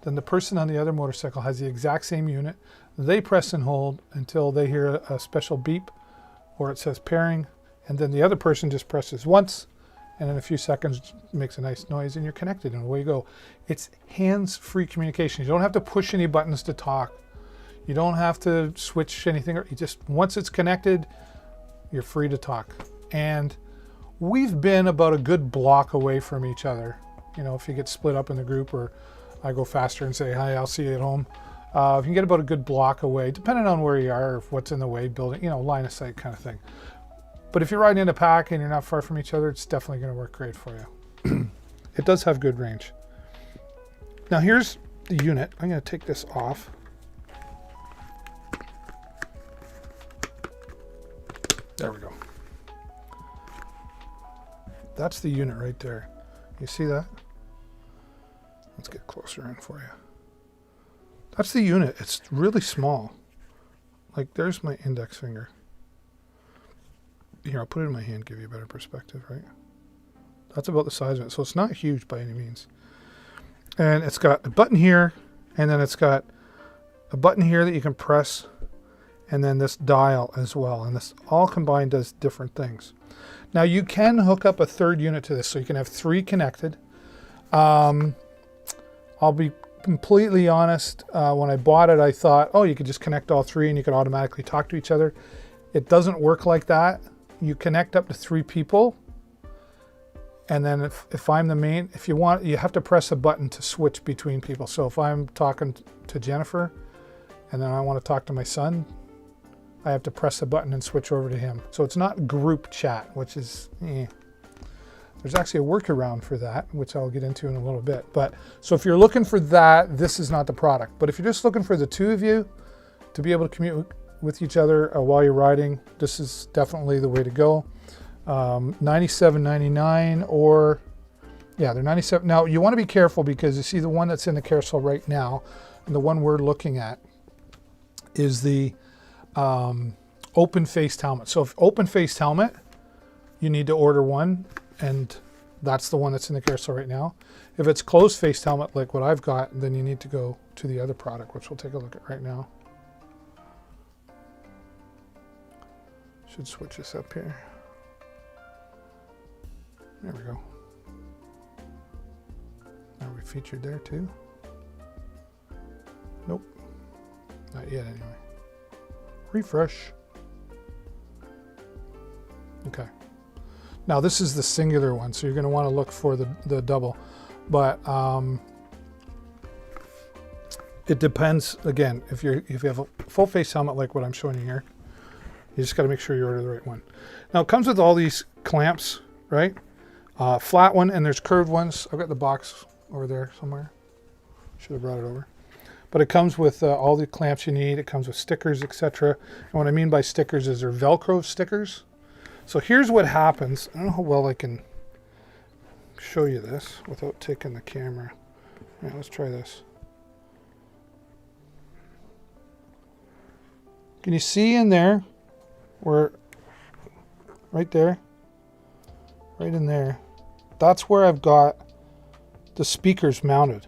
then the person on the other motorcycle has the exact same unit. They press and hold until they hear a special beep, or it says pairing, and then the other person just presses once, and in a few seconds makes a nice noise, and you're connected, and away you go. It's hands-free communication. You don't have to push any buttons to talk. You don't have to switch anything. You just, once it's connected, you're free to talk. And we've been about a good block away from each other. You know, if you get split up in the group, or I go faster and say, hi, I'll see you at home. You can get about a good block away, depending on where you are, or what's in the way, building, you know, line of sight kind of thing. But if you're riding in a pack and you're not far from each other, it's definitely going to work great for you. It does have good range. Now here's the unit. I'm going to take this off. There we go. That's the unit right there. You see that? Let's get closer in for you. That's the unit. It's really small. Like, there's my index finger. Here, I'll put it in my hand, give you a better perspective, right? That's about the size of it. So it's not huge by any means. And it's got a button here, and then it's got a button here that you can press, and then this dial as well. And this all combined does different things. Now you can hook up a third unit to this, so you can have 3 connected. I'll be completely honest, when I bought it, I thought, oh, you could just connect all 3 and you could automatically talk to each other. It doesn't work like that. You connect up to 3 people, and then if I'm the main, if you want, you have to press a button to switch between people. So if I'm talking to Jennifer, and then I want to talk to my son, I have to press a button and switch over to him. So it's not group chat, which is, There's actually a workaround for that, which I'll get into in a little bit. But so if you're looking for that, this is not the product. But if you're just looking for the 2 of you to be able to commute with each other while you're riding, this is definitely the way to go. $97.99, or yeah, they're $97. Now you want to be careful, because you see the one that's in the carousel right now, and the one we're looking at is the open-faced helmet. So if open-faced helmet, you need to order one, and that's the one that's in the carousel right now. If it's closed-faced helmet like what I've got, then you need to go to the other product, which we'll take a look at right now. Should switch this up here. There we go. Are we featured there too? Nope. Not yet anyway. Refresh. Okay. Now this is the singular one, so you're going to want to look for the double. But it depends, again, if you have a full face helmet like what I'm showing you here, you just got to make sure you order the right one. Now it comes with all these clamps, right? Flat one, and there's curved ones. I've got the box over there somewhere. Should have brought it over. But it comes with all the clamps you need. It comes with stickers, etc. And what I mean by stickers is they're Velcro stickers. So here's what happens. I don't know how well I can show you this without taking the camera. Yeah, let's try this. Can you see in there where, right there, right in there, that's where I've got the speakers mounted.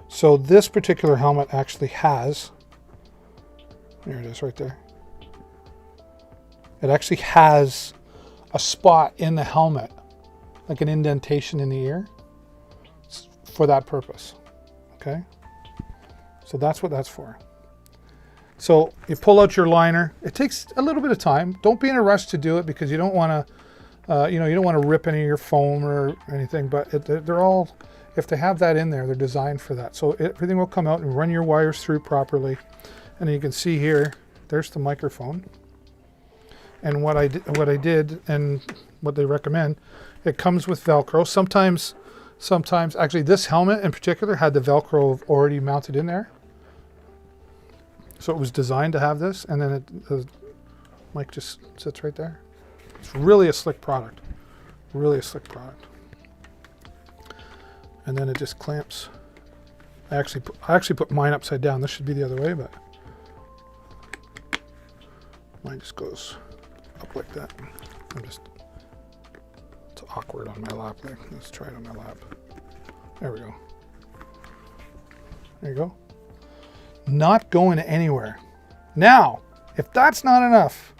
So this particular helmet actually has, there it is right there. It actually has a spot in the helmet, like an indentation in the ear, for that purpose. Okay? So that's what that's for. So you pull out your liner. It takes a little bit of time. Don't be in a rush to do it because you don't want to, you don't want to rip any of your foam or anything. But they're all, if they have that in there, they're designed for that. So everything will come out and run your wires through properly. And you can see here, there's the microphone. And what I did, and what they recommend, it comes with Velcro. Sometimes, actually, this helmet in particular had the Velcro already mounted in there. So it was designed to have this, and then the mic just sits right there. It's really a slick product. Really a slick product. And then it just clamps. I actually put mine upside down. This should be the other way, but mine just goes up like that. It's awkward on my lap. Let's try it on my lap. There we go. There you go. Not going anywhere. Now, if that's not enough,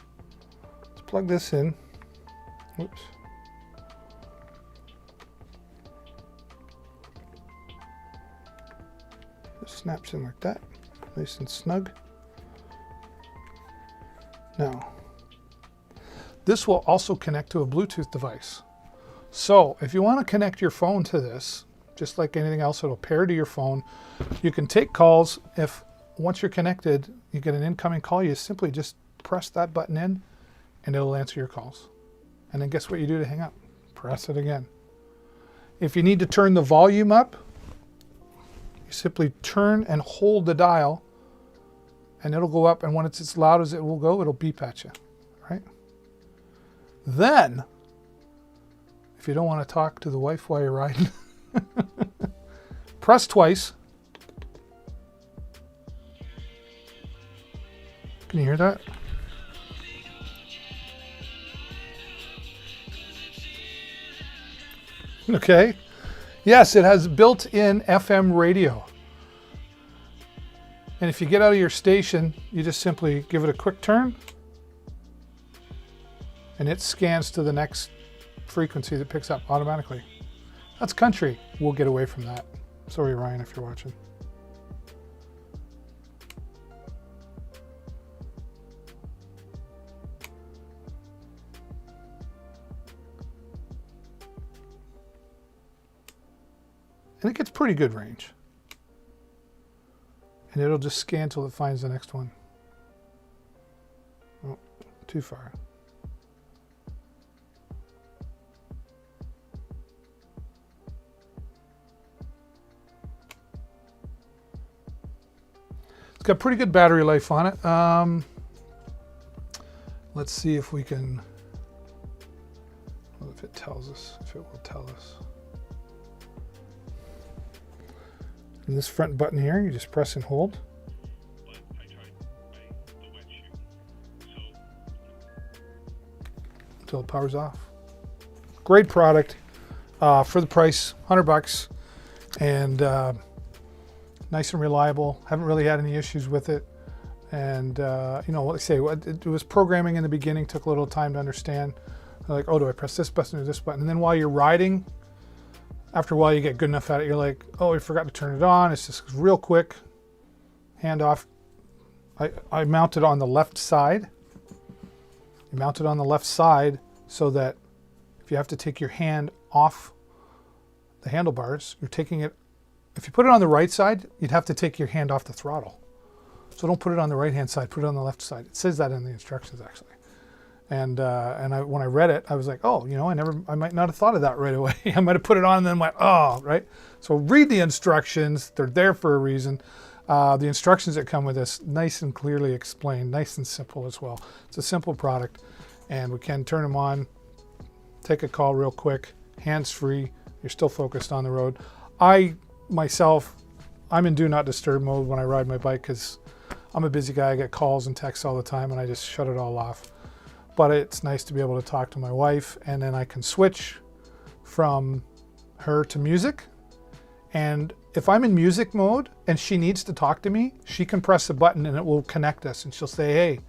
let's plug this in. Oops. It snaps in like that, nice and snug. Now, this will also connect to a Bluetooth device. So if you want to connect your phone to this, just like anything else, it'll pair to your phone. You can take calls. If once you're connected, you get an incoming call, you simply just press that button in and it'll answer your calls. And then guess what you do to hang up? Press it again. If you need to turn the volume up, you simply turn and hold the dial and it'll go up, and when it's as loud as it will go, it'll beep at you, right? Then, if you don't want to talk to the wife while you're riding, press twice. Can you hear that? Okay. Yes, it has built-in FM radio. And if you get out of your station, you just simply give it a quick turn and it scans to the next frequency that picks up automatically. That's country. We'll get away from that. Sorry, Ryan, if you're watching. And it gets pretty good range. And it'll just scan till it finds the next one. Oh, too far. It's got pretty good battery life on it. Let's see if we can, well, if it tells us, if it will tell us. And this front button here, you just press and hold. Until it powers off. Great product for the price, $100, and nice and reliable. Haven't really had any issues with it. And you know, like I say, it was programming in the beginning, took a little time to understand. Like, oh, do I press this button or this button? And then while you're riding, after a while you get good enough at it, you're like, oh, I forgot to turn it on. It's just real quick, hand off. I mount it on the left side. You mount it on the left side so that if you have to take your hand off the handlebars, you're taking it. If you put it on the right side, you'd have to take your hand off the throttle. So don't put it on the right hand side, put it on the left side. It says that in the instructions actually. And when I read it, I was like, oh, you know, I might not have thought of that right away. I might have put it on and then went, oh, right. So read the instructions. They're there for a reason. The instructions that come with this, nice and clearly explained, nice and simple as well. It's a simple product, and we can turn them on, take a call real quick, hands-free. You're still focused on the road. Myself, I'm in do not disturb mode when I ride my bike because I'm a busy guy. I get calls and texts all the time, and I just shut it all off. But it's nice to be able to talk to my wife, and then I can switch from her to music. And if I'm in music mode and she needs to talk to me, she can press the button and it will connect us, and she'll say, hey.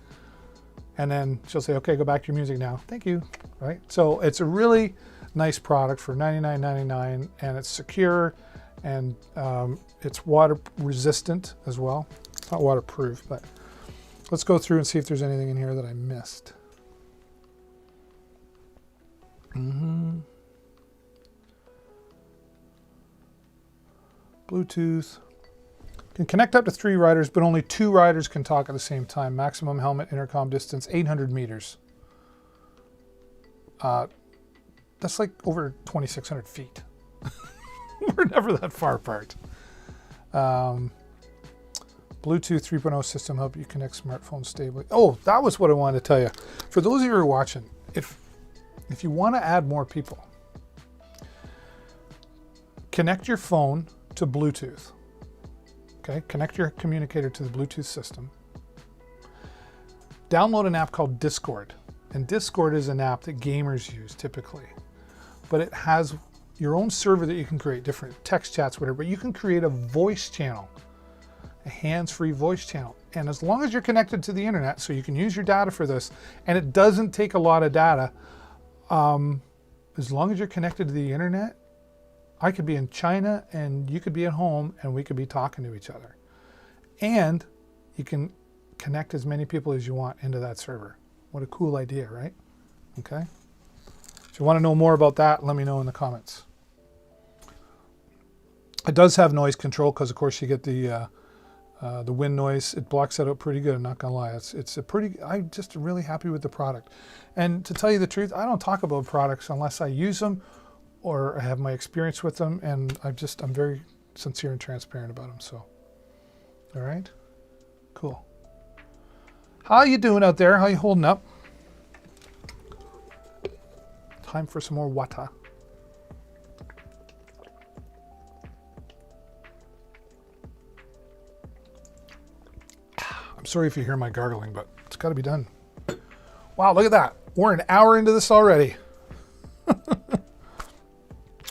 And then she'll say, okay, go back to your music now. Thank you, right? So it's a really nice product for $99.99, and it's secure, and it's water resistant as well. It's not waterproof, but Let's go through and see if there's anything in here that I missed. Bluetooth. Can connect up to 3 riders, but only 2 riders can talk at the same time. Maximum helmet intercom distance, 800 meters. That's like over 2,600 feet. We're never that far apart. Bluetooth 3.0 system help you connect smartphones stably. Oh, that was what I wanted to tell you. For those of you who are watching, if you want to add more people, connect your phone to Bluetooth. Okay, connect your communicator to the Bluetooth system. Download an app called Discord. And Discord is an app that gamers use typically. But it has your own server that you can create, different text chats, whatever. But you can create a voice channel, a hands-free voice channel. And as long as you're connected to the internet, so you can use your data for this, and it doesn't take a lot of data, as long as you're connected to the internet, I could be in China and you could be at home and we could be talking to each other. And you can connect as many people as you want into that server. What a cool idea, right? Okay. If you want to know more about that, let me know in the comments. It does have noise control because, of course, you get the wind noise. It blocks that out pretty good. I'm not gonna lie. I'm just really happy with the product. And to tell you the truth, I don't talk about products unless I use them or I have my experience with them, and I'm very sincere and transparent about them. So, all right, cool. How you doing out there? How you holding up? Time for some more water. I'm sorry if you hear my gargling, but it's got to be done. Wow, look at that. We're an hour into this already.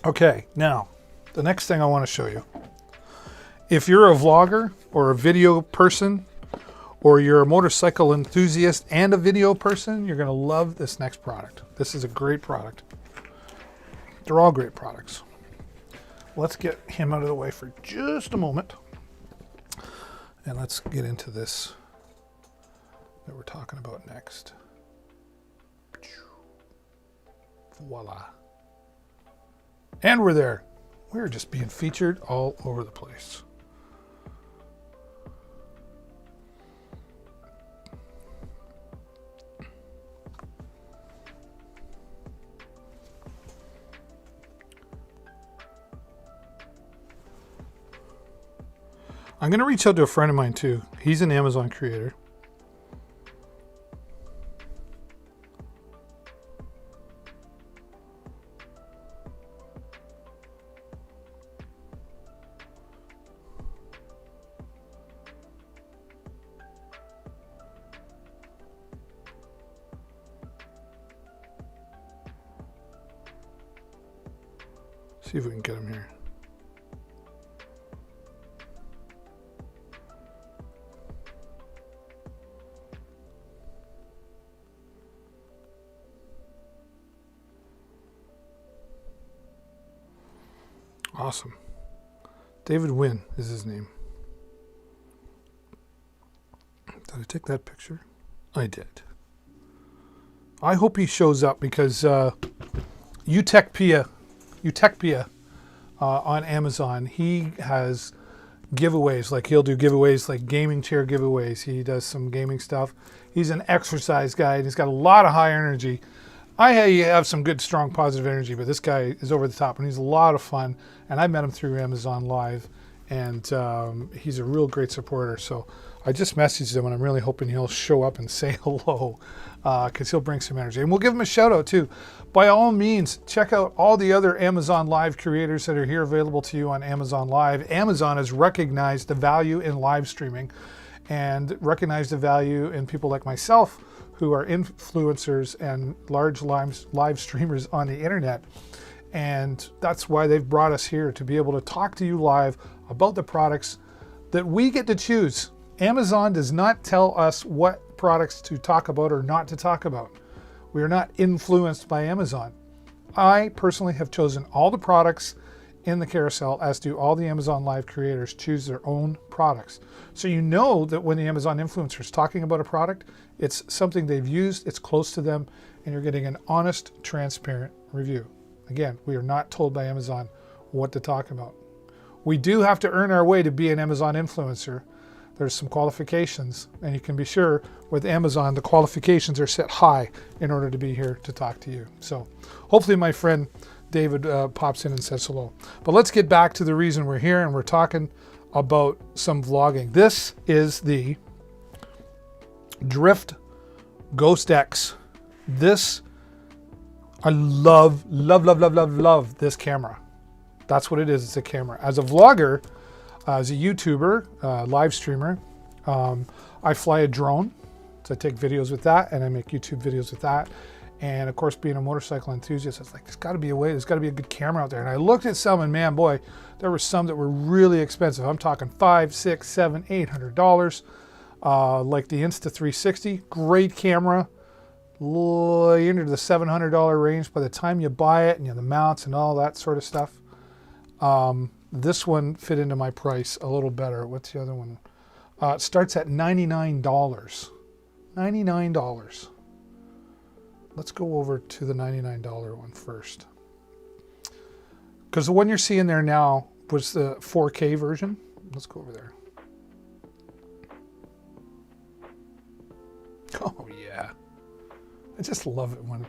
Okay, now, the next thing I want to show you. If you're a vlogger or a video person, or you're a motorcycle enthusiast and a video person, you're going to love this next product. This is a great product. They're all great products. Let's get him out of the way for just a moment. And let's get into this that we're talking about next. Voila. And we're there. We're just being featured all over the place. I'm going to reach out to a friend of mine too. He's an Amazon creator. See if we can get him here. Awesome. David Wynn is his name. Did I take that picture? I did. I hope he shows up because Utechpia on Amazon, he has giveaways. Like he'll do giveaways like gaming chair giveaways. He does some gaming stuff. He's an exercise guy and he's got a lot of high energy. I have some good, strong, positive energy, but this guy is over the top and he's a lot of fun. And I met him through Amazon Live, and he's a real great supporter. So I just messaged him, and I'm really hoping he'll show up and say hello because he'll bring some energy. And we'll give him a shout out too. By all means, check out all the other Amazon Live creators that are here available to you on Amazon Live. Amazon has recognized the value in live streaming and recognized the value in people like myself who are influencers and large live streamers on the internet. And that's why they've brought us here, to be able to talk to you live about the products that we get to choose. Amazon does not tell us what products to talk about or not to talk about. We are not influenced by Amazon. I personally have chosen all the products in the carousel, as do all the Amazon Live creators, choose their own products. So you know that when the Amazon influencer is talking about a product, it's something they've used, it's close to them, and you're getting an honest, transparent review. Again, we are not told by Amazon what to talk about. We do have to earn our way to be an Amazon influencer. There's some qualifications, and you can be sure with Amazon, the qualifications are set high in order to be here to talk to you. So hopefully my friend David pops in and says hello. But let's get back to the reason we're here, and we're talking about some vlogging. This is the Drift Ghost X. This, I love this camera. That's what it is. It's a camera. As a vlogger, as a YouTuber, live streamer, I fly a drone. So I take videos with that, and I make YouTube videos with that. And of course, being a motorcycle enthusiast, I was like, there's got to be a way, there's got to be a good camera out there. And I looked at some, and man, boy, there were some that were really expensive. I'm talking $500, $600, $700, $800. Like the Insta360, great camera, into the $700 range by the time you buy it, and the mounts and all that sort of stuff. This one fit into my price a little better. What's the other one? It starts at $99. $99. Let's go over to the $99 one first. Because the one you're seeing there now was the 4K version. Let's go over there. Oh yeah. I just love it when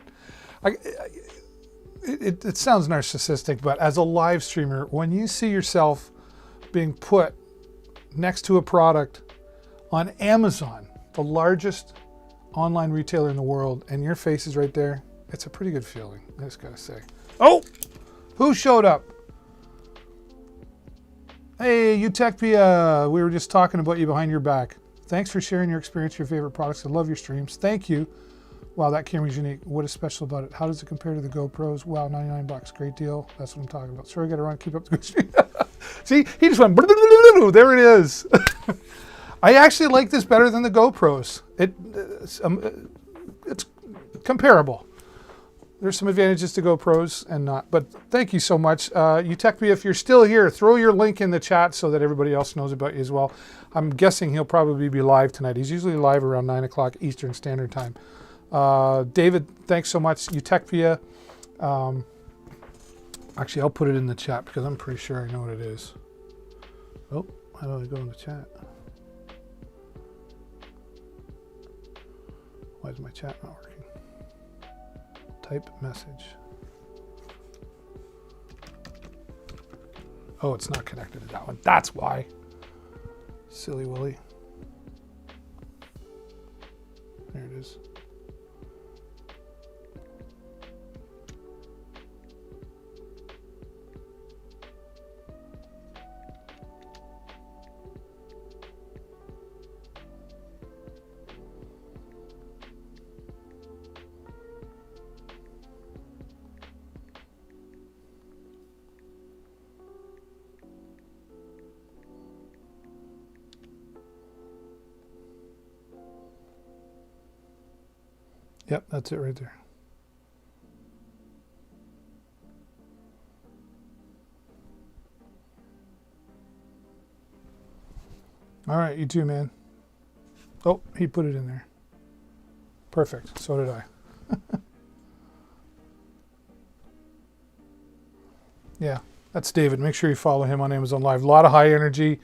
it sounds narcissistic, but as a live streamer, when you see yourself being put next to a product on Amazon, the largest online retailer in the world, and your face is right there, it's a pretty good feeling, I just gotta say. Oh, who showed up? Hey, Utechpia, we were just talking about you behind your back. Thanks for sharing your experience, your favorite products. I love your streams. Thank you. Wow, that camera's unique. What is special about it? How does it compare to the GoPros? Wow, 99 bucks, great deal. That's what I'm talking about. Sorry, I gotta run, keep up the good stream. See, he just went, there it is. I actually like this better than the GoPros. It's comparable. There's some advantages to GoPros and not, but thank you so much. Utechpia, if you're still here, throw your link in the chat so that everybody else knows about you as well. I'm guessing he'll probably be live tonight. He's usually live around 9 o'clock Eastern Standard Time. David, thanks so much. Utechpia. Actually, I'll put it in the chat because I'm pretty sure I know what it is. Oh, how do I go in the chat? Why is my chat not working? Type message. Oh, it's not connected to that one. That's why. Silly Willy. There it is. Yep, that's it right there. All right, you too, man. Oh, he put it in there. Perfect. So did I. Yeah, that's David. Make sure you follow him on Amazon Live. A lot of high energy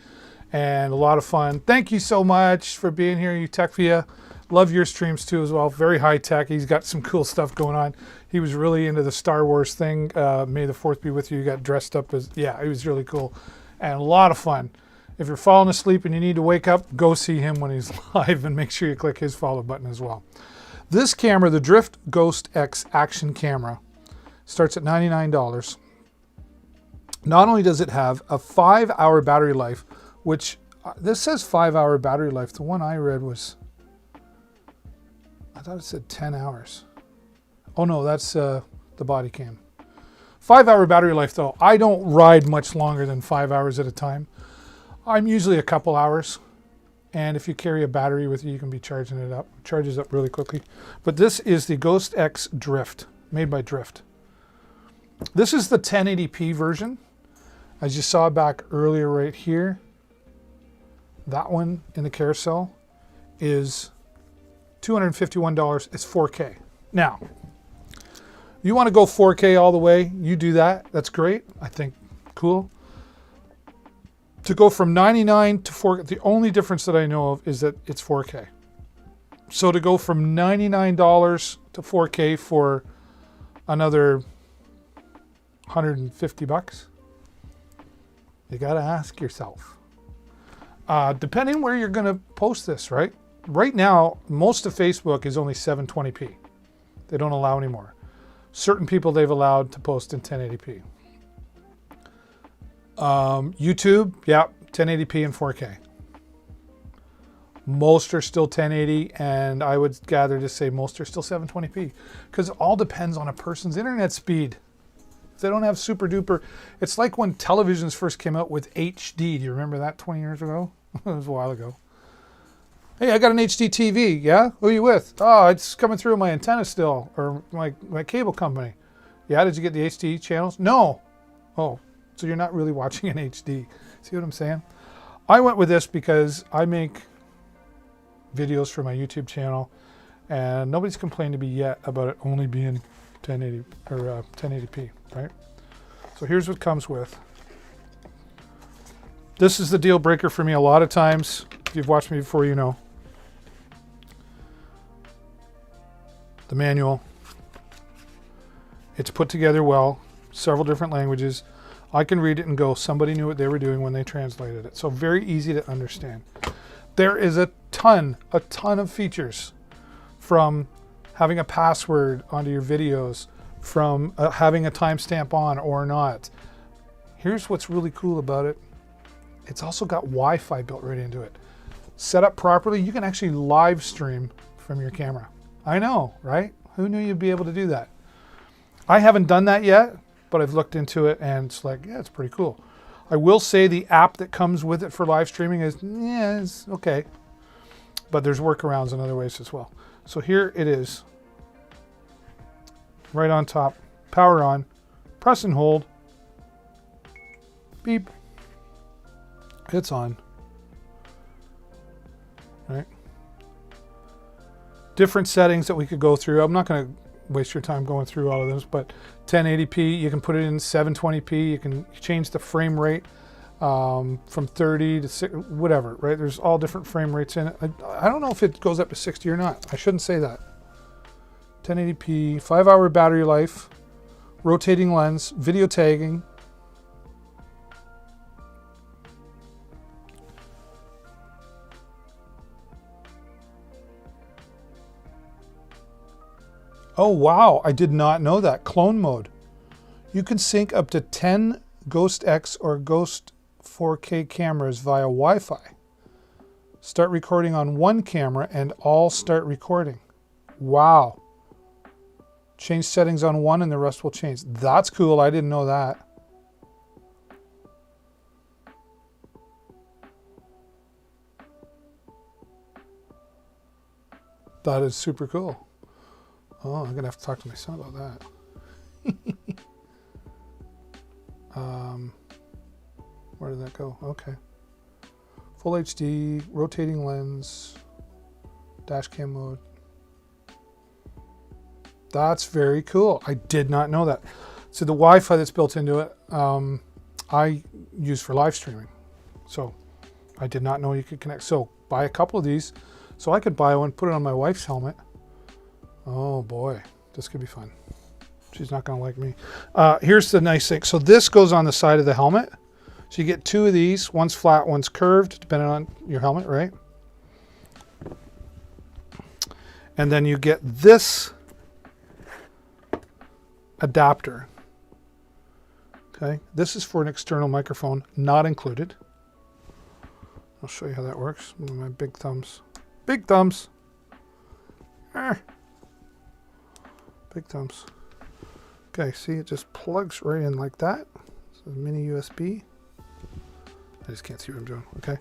and a lot of fun. Thank you so much for being here, Utechpia. Love your streams too as well. Very high tech. He's got some cool stuff going on. He was really into the Star Wars thing. May the 4th be with you. He got dressed up as, yeah, it was really cool and a lot of fun. If you're falling asleep and you need to wake up, go see him when he's live and make sure you click his follow button as well. This camera, the Drift Ghost X action camera, starts at $99. Not only does it have a 5-hour battery life, which this says 5-hour battery life. The one I read was, I thought it said 10 hours. Oh no, that's the body cam. 5-hour battery life though. I don't ride much longer than 5 hours at a time. I'm usually a couple hours. And if you carry a battery with you, you can be charging it up. It charges up really quickly. But this is the Ghost X Drift, made by Drift. This is the 1080p version. as you saw back earlier right here, that one in the carousel is $251. It's 4K. Now, you want to go 4K all the way, you do that. That's great. I think cool. To go from 99 to 4K, the only difference that I know of is that it's 4K. So to go from $99 to 4K for another $150, you got to ask yourself. Depending where you're going to post this, right? Right now, most of Facebook is only 720p. They don't allow anymore. Certain people they've allowed to post in 1080p. YouTube, yeah, 1080p and 4K. Most are still 1080, and I would gather to say most are still 720p, because it all depends on a person's internet speed. If they don't have super duper, it's like when televisions first came out with HD. Do you remember that 20 years ago? It was a while ago. Hey, I got an HD TV. Yeah, who are you with? Oh, it's coming through my antenna still, or my cable company. Yeah, did you get the HD channels? No. Oh, so you're not really watching in HD. See what I'm saying? I went with this because I make videos for my YouTube channel, and nobody's complained to me yet about it only being 1080 or 1080p, right? So here's what comes with. This is the deal breaker for me a lot of times. If you've watched me before, you know. The manual. It's put together well, several different languages. I can read it and go, somebody knew what they were doing when they translated it. So very easy to understand. There is a ton of features, from having a password onto your videos, from having a timestamp on or not. Here's what's really cool about it. It's also got Wi-Fi built right into it. Set up properly, you can actually live stream from your camera. I know, right? Who knew you'd be able to do that? I haven't done that yet, but I've looked into it and it's like, yeah, it's pretty cool. I will say the app that comes with it for live streaming is, yeah, it's okay. But there's workarounds in other ways as well. So here it is. Right on top. Power on. Press and hold. Beep. It's on. Right. Different settings that we could go through. I'm not going to waste your time going through all of those, but 1080p, you can put it in 720p. You can change the frame rate from 30 to 6, whatever, right? There's all different frame rates in it. I don't know if it goes up to 60 or not. I shouldn't say that. 1080p, 5-hour battery life, rotating lens, video tagging. Oh, wow. I did not know that. Clone mode. You can sync up to 10 Ghost X or Ghost 4K cameras via Wi-Fi. Start recording on one camera and all start recording. Wow. Change settings on one and the rest will change. That's cool. I didn't know that. That is super cool. Oh, I'm going to have to talk to my son about that. Where did that go? Okay. Full HD, rotating lens, dash cam mode. That's very cool. I did not know that. So the Wi-Fi that's built into it, I use for live streaming. So I did not know you could connect. So buy a couple of these. So I could buy one, put it on my wife's helmet. Oh boy, this could be fun. She's not going to like me. Here's the nice thing. So this goes on the side of the helmet. So you get two of these. One's flat, one's curved, depending on your helmet, right? And then you get this adapter. Okay, this is for an external microphone, not included. I'll show you how that works. My big thumbs. Big thumbs. Big thumbs. Okay, see, it just plugs right in like that. It's a mini USB. I just can't see what I'm doing. Okay.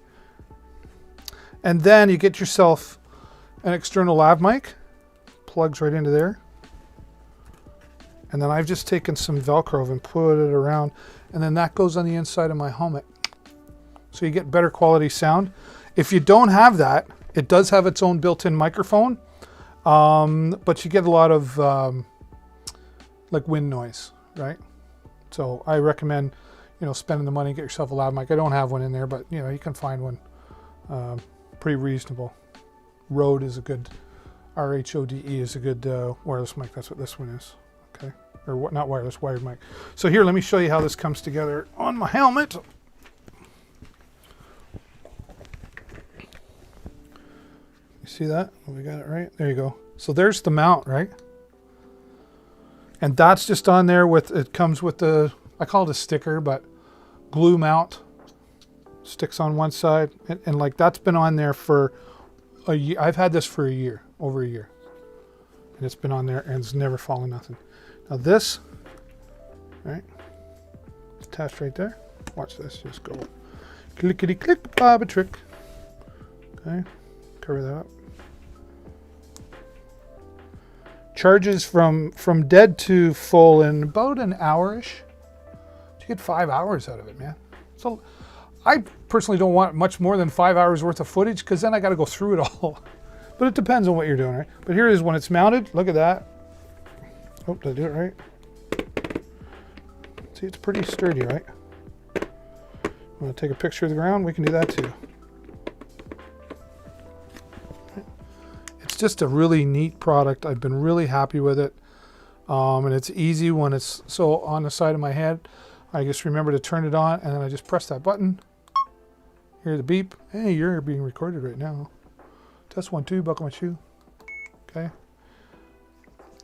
And then you get yourself an external lav mic. Plugs right into there. And then I've just taken some Velcro and put it around, and then that goes on the inside of my helmet. So you get better quality sound. If you don't have that, it does have its own built-in microphone, but you get a lot of like wind noise, right? So I recommend, spending the money, get yourself a loud mic. I don't have one in there, but you can find one pretty reasonable. Rode is a good, RHODE is a good wireless mic. That's what this one is. Okay, or what? Not wireless, wired mic. So here, let me show you how this comes together on my helmet. You see that? Oh, we got it right. There you go. So there's the mount, right? And that's just on there with, it comes with the, I call it a sticker, but glue mount. Sticks on one side. And like that's been on there for a year. I've had this for a year, over a year. And it's been on there and it's never fallen nothing. Now this, right? It's attached right there. Watch this, just go clickety click, bob a trick. Okay, cover that up. Charges from dead to full in about an hour-ish. You get 5 hours out of it, man. So I personally don't want much more than 5 hours worth of footage because then I got to go through it all. But it depends on what you're doing, right? But here it is when it's mounted. Look at that. Oh, did I do it right? See, it's pretty sturdy, right? Want to take a picture of the ground? We can do that too. It's just a really neat product. I've been really happy with it. And it's easy when it's so on the side of my head. I just remember to turn it on and then I just press that button. Hear the beep. Hey, you're being recorded right now. Test 1, 2, buckle my shoe. Okay.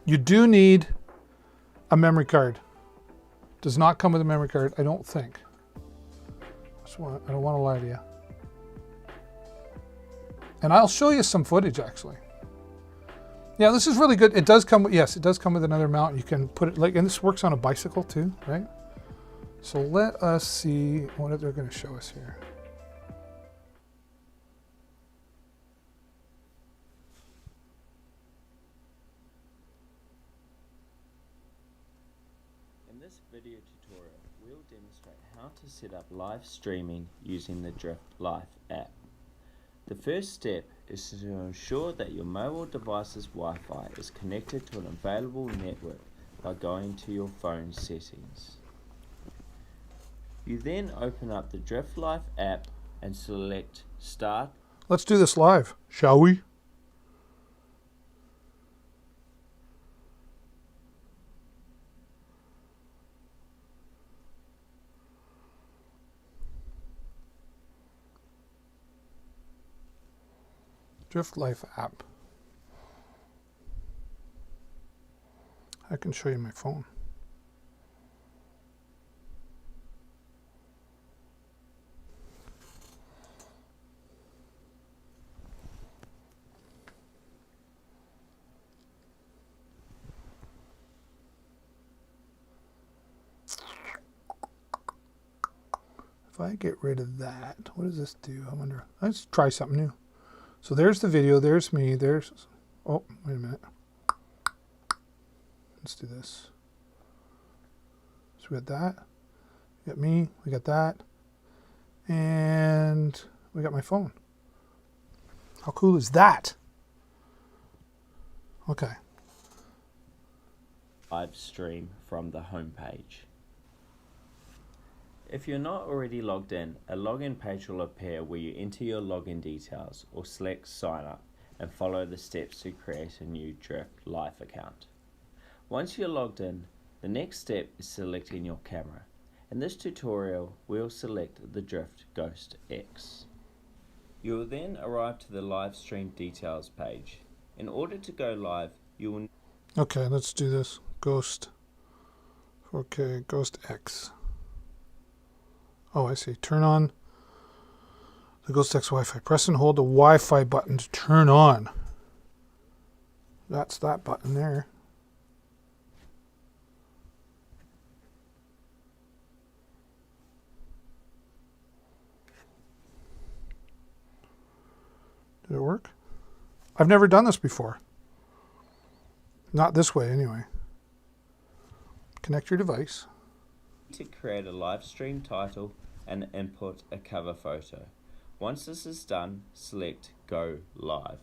You do need a memory card. Does not come with a memory card, I don't think. I don't want to lie to you. And I'll show you some footage actually. Yeah, this is really good. It does come with, yes, it does come with another mount. You can put it like, and this works on a bicycle too, right? So let us see what they're going to show us here. In this video tutorial, we'll demonstrate how to set up live streaming using the Drift Life app. The first step is to ensure that your mobile device's Wi-Fi is connected to an available network by going to your phone settings. You then open up the Drift Life app and select Start. Let's do this live, shall we? Drift Life app. I can show you my phone. If I get rid of that, what does this do? I wonder. Let's try something new. So there's the video, there's me, there's, oh, wait a minute. Let's do this. So we got that, we got me, we got that, and we got my phone. How cool is that? Okay. Live stream from the home page. If you're not already logged in, a login page will appear where you enter your login details or select sign up and follow the steps to create a new Drift Life account. Once you're logged in, the next step is selecting your camera. In this tutorial, we'll select the Drift Ghost X. You will then arrive to the live stream details page. In order to go live, you will... Okay, let's do this. Ghost. Okay, Ghost X. Oh, I see. Turn on the Ghost X Wi-Fi. Press and hold the Wi-Fi button to turn on. That's that button there. Did it work? I've never done this before. Not this way, anyway. Connect your device. To create a live stream title and input a cover photo. Once this is done, select Go Live.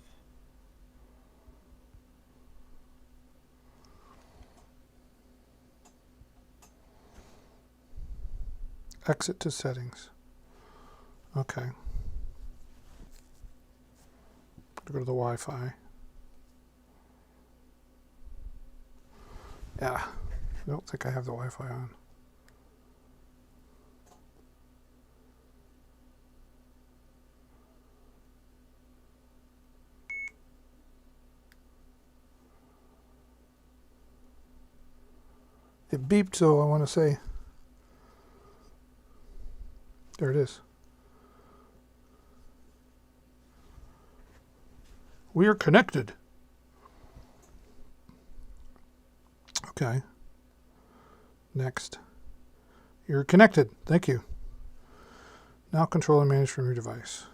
Exit to settings. Okay. Go to the Wi-Fi. Yeah, I don't think I have the Wi-Fi on. It beeped, so I want to say, there it is. We are connected. Okay. Next. You're connected. Thank you. Now control and manage from your device.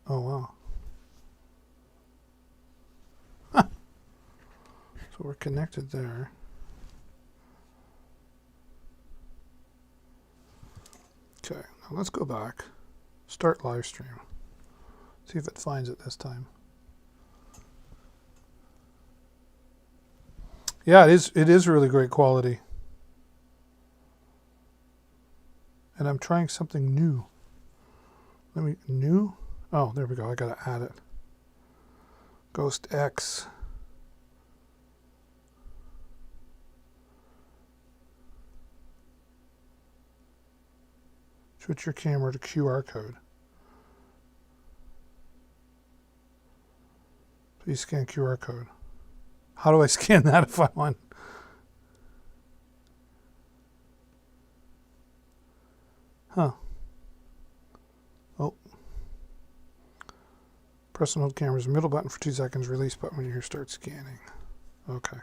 Oh, wow. Huh. So we're connected there. Okay, now let's go back. Start live stream. See if it finds it this time. Yeah, it is really great quality. And I'm trying something new. New? Oh, there we go. I gotta add it. Ghost X. Switch your camera to QR code. Please scan QR code. How do I scan that if I want? Huh. Oh. Press and hold camera's middle button for 2 seconds. Release button when you start scanning. Okay.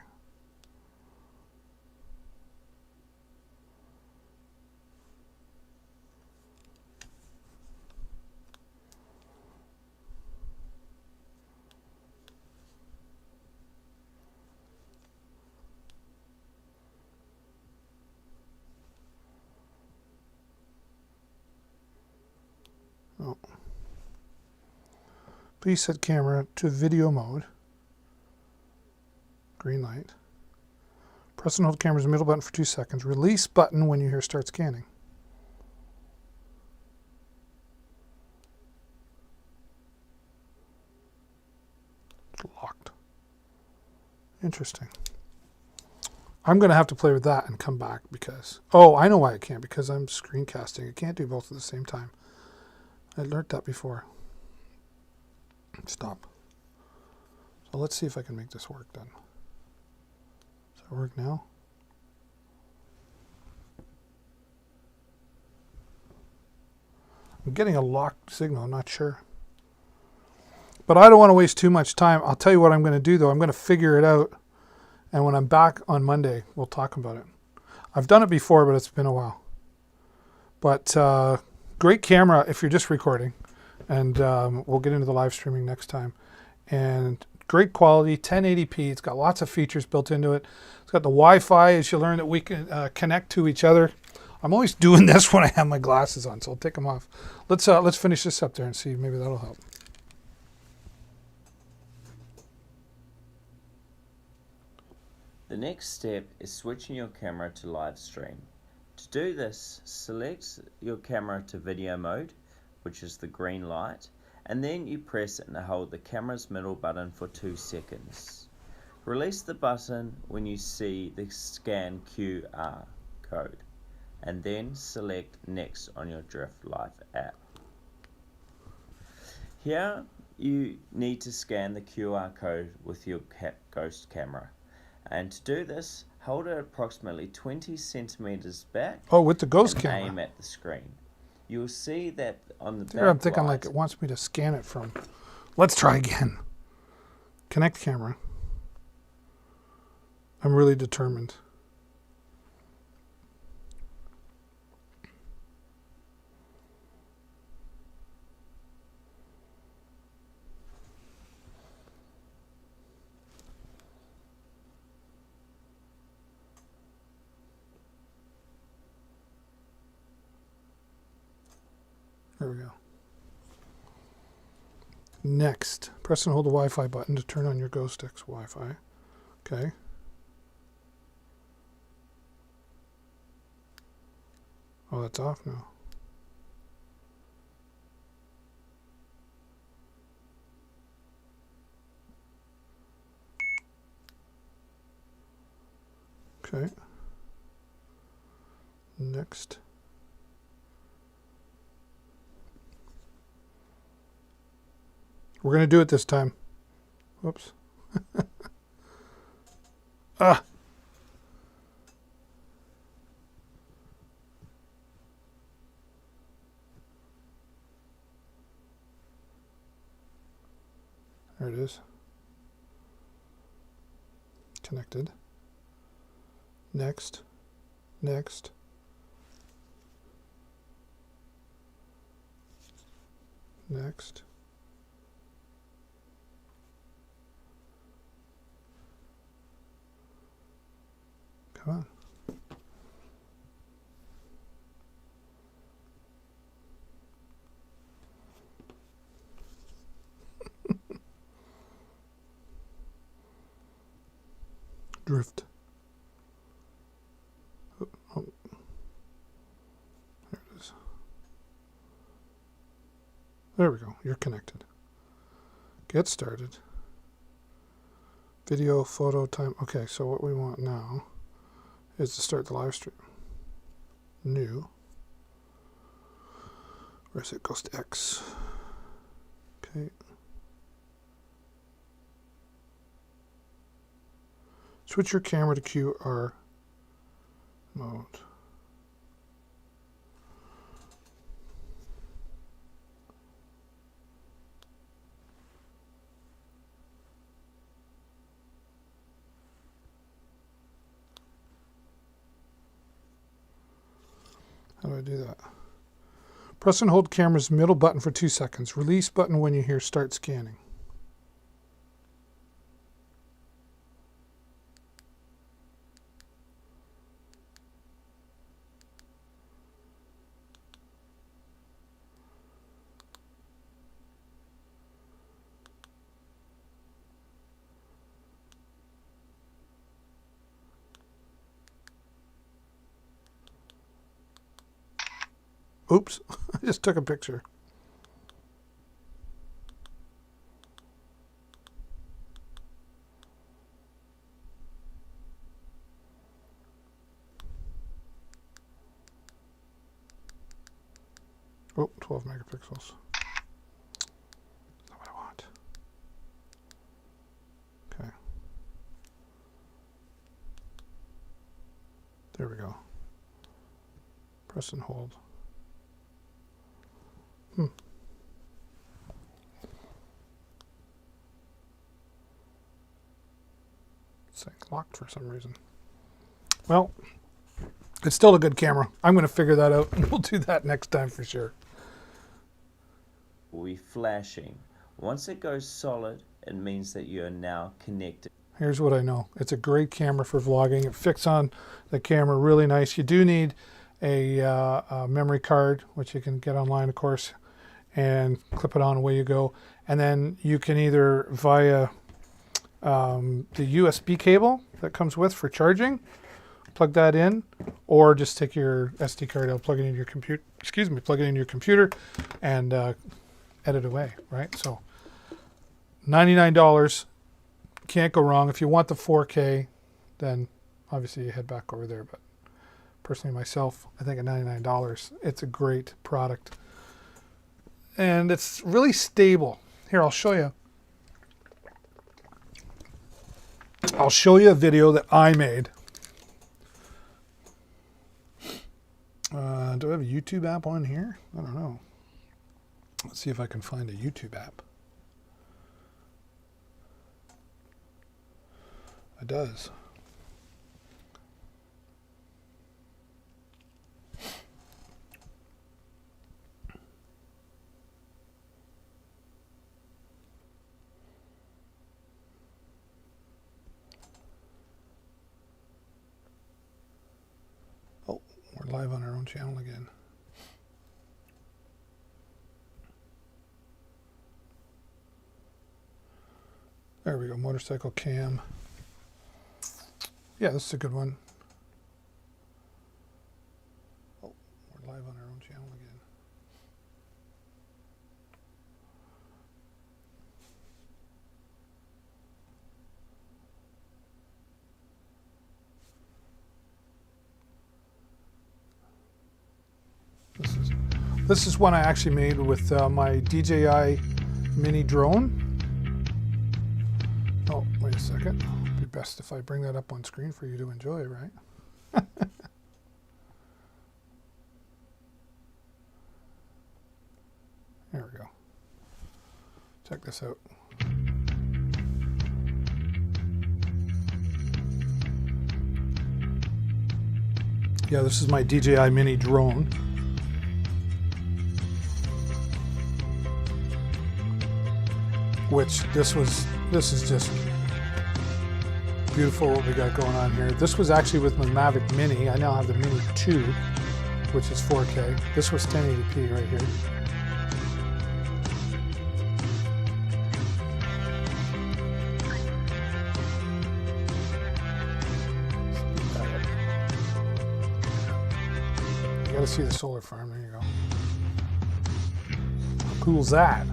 Oh. Please set camera to video mode. Green light. Press and hold camera's middle button for 2 seconds. Release button when you hear start scanning. It's locked. Interesting. I'm going to have to play with that and come back because... Oh, I know why I can't. Because I'm screencasting. I can't do both at the same time. I learned that before. Stop. So let's see if I can make this work then. Does that work now? I'm getting a locked signal. I'm not sure. But I don't want to waste too much time. I'll tell you what I'm going to do though. I'm going to figure it out. And when I'm back on Monday, we'll talk about it. I've done it before, but it's been a while. But great camera if you're just recording. And we'll get into the live streaming next time. And great quality, 1080p. It's got lots of features built into it. It's got the Wi-Fi, as you learn that we can connect to each other. I'm always doing this when I have my glasses on, so I'll take them off. Let's finish this up there and see. Maybe that'll help. The next step is switching your camera to live stream. To do this, select your camera to video mode, which is the green light, and then you press and hold the camera's middle button for 2 seconds. Release the button when you see the scan QR code, and then select Next on your Drift Life app. Here you need to scan the QR code with your Ghost camera, and to do this, hold it approximately 20 centimeters back. Oh, with the Ghost and camera. aim at the screen. You'll see that on the back There, I'm thinking right, like it wants me to scan it from. Let's try again. Connect camera. I'm really determined. There we go. Next, press and hold the Wi-Fi button to turn on your GoStex Wi-Fi. Okay. Oh, that's off now. Okay. Next. We're going to do it this time. Whoops. Ah. There it is. Connected. Next. Next. Next. Come on. Drift. Oh, oh. There it is. There we go. You're connected. Get started. Video, photo, time. Okay, so what we want now is to start the live stream. New. Where's it? Goes to X. Okay. Switch your camera to QR mode. How do I do that? Press and hold camera's middle button for 2 seconds. Release button when you hear start scanning. Oops, I just took a picture. Oh, 12 megapixels. That's not what I want. Okay. There we go. Press and hold. It's like locked for some reason. Well, it's still a good camera. I'm going to figure that out, and we'll do that next time for sure. Will be flashing. Once it goes solid, it means that you are now connected. Here's what I know. It's a great camera for vlogging. It fits on the camera really nice. You do need a memory card, which you can get online, of course, and clip it on, away you go. And then you can either via the USB cable that comes with for charging, plug that in, or just take your SD card out, plug it in your computer. Excuse me, plug it in your computer, and edit away. Right. So $99, can't go wrong. If you want the 4K, then obviously you head back over there. But personally, myself, I think at $99, it's a great product, and it's really stable. Here, I'll show you. I'll show you a video that I made. Do I have a YouTube app on here? I don't know. Let's see if I can find a YouTube app. It does. Oh, we're live on our own channel again. There we go, motorcycle cam. Yeah, this is a good one. Oh, we're live on our own channel again. This is one I actually made with my DJI mini drone. Oh, wait a second. It'd be best if I bring that up on screen for you to enjoy, right? There we go. Check this out. Yeah, this is my DJI mini drone. Which this is just beautiful what we got going on here. This was actually with my Mavic Mini. I now have the Mini 2, which is 4K. This was 1080p right here. You gotta see the solar farm, there you go. How cool is that?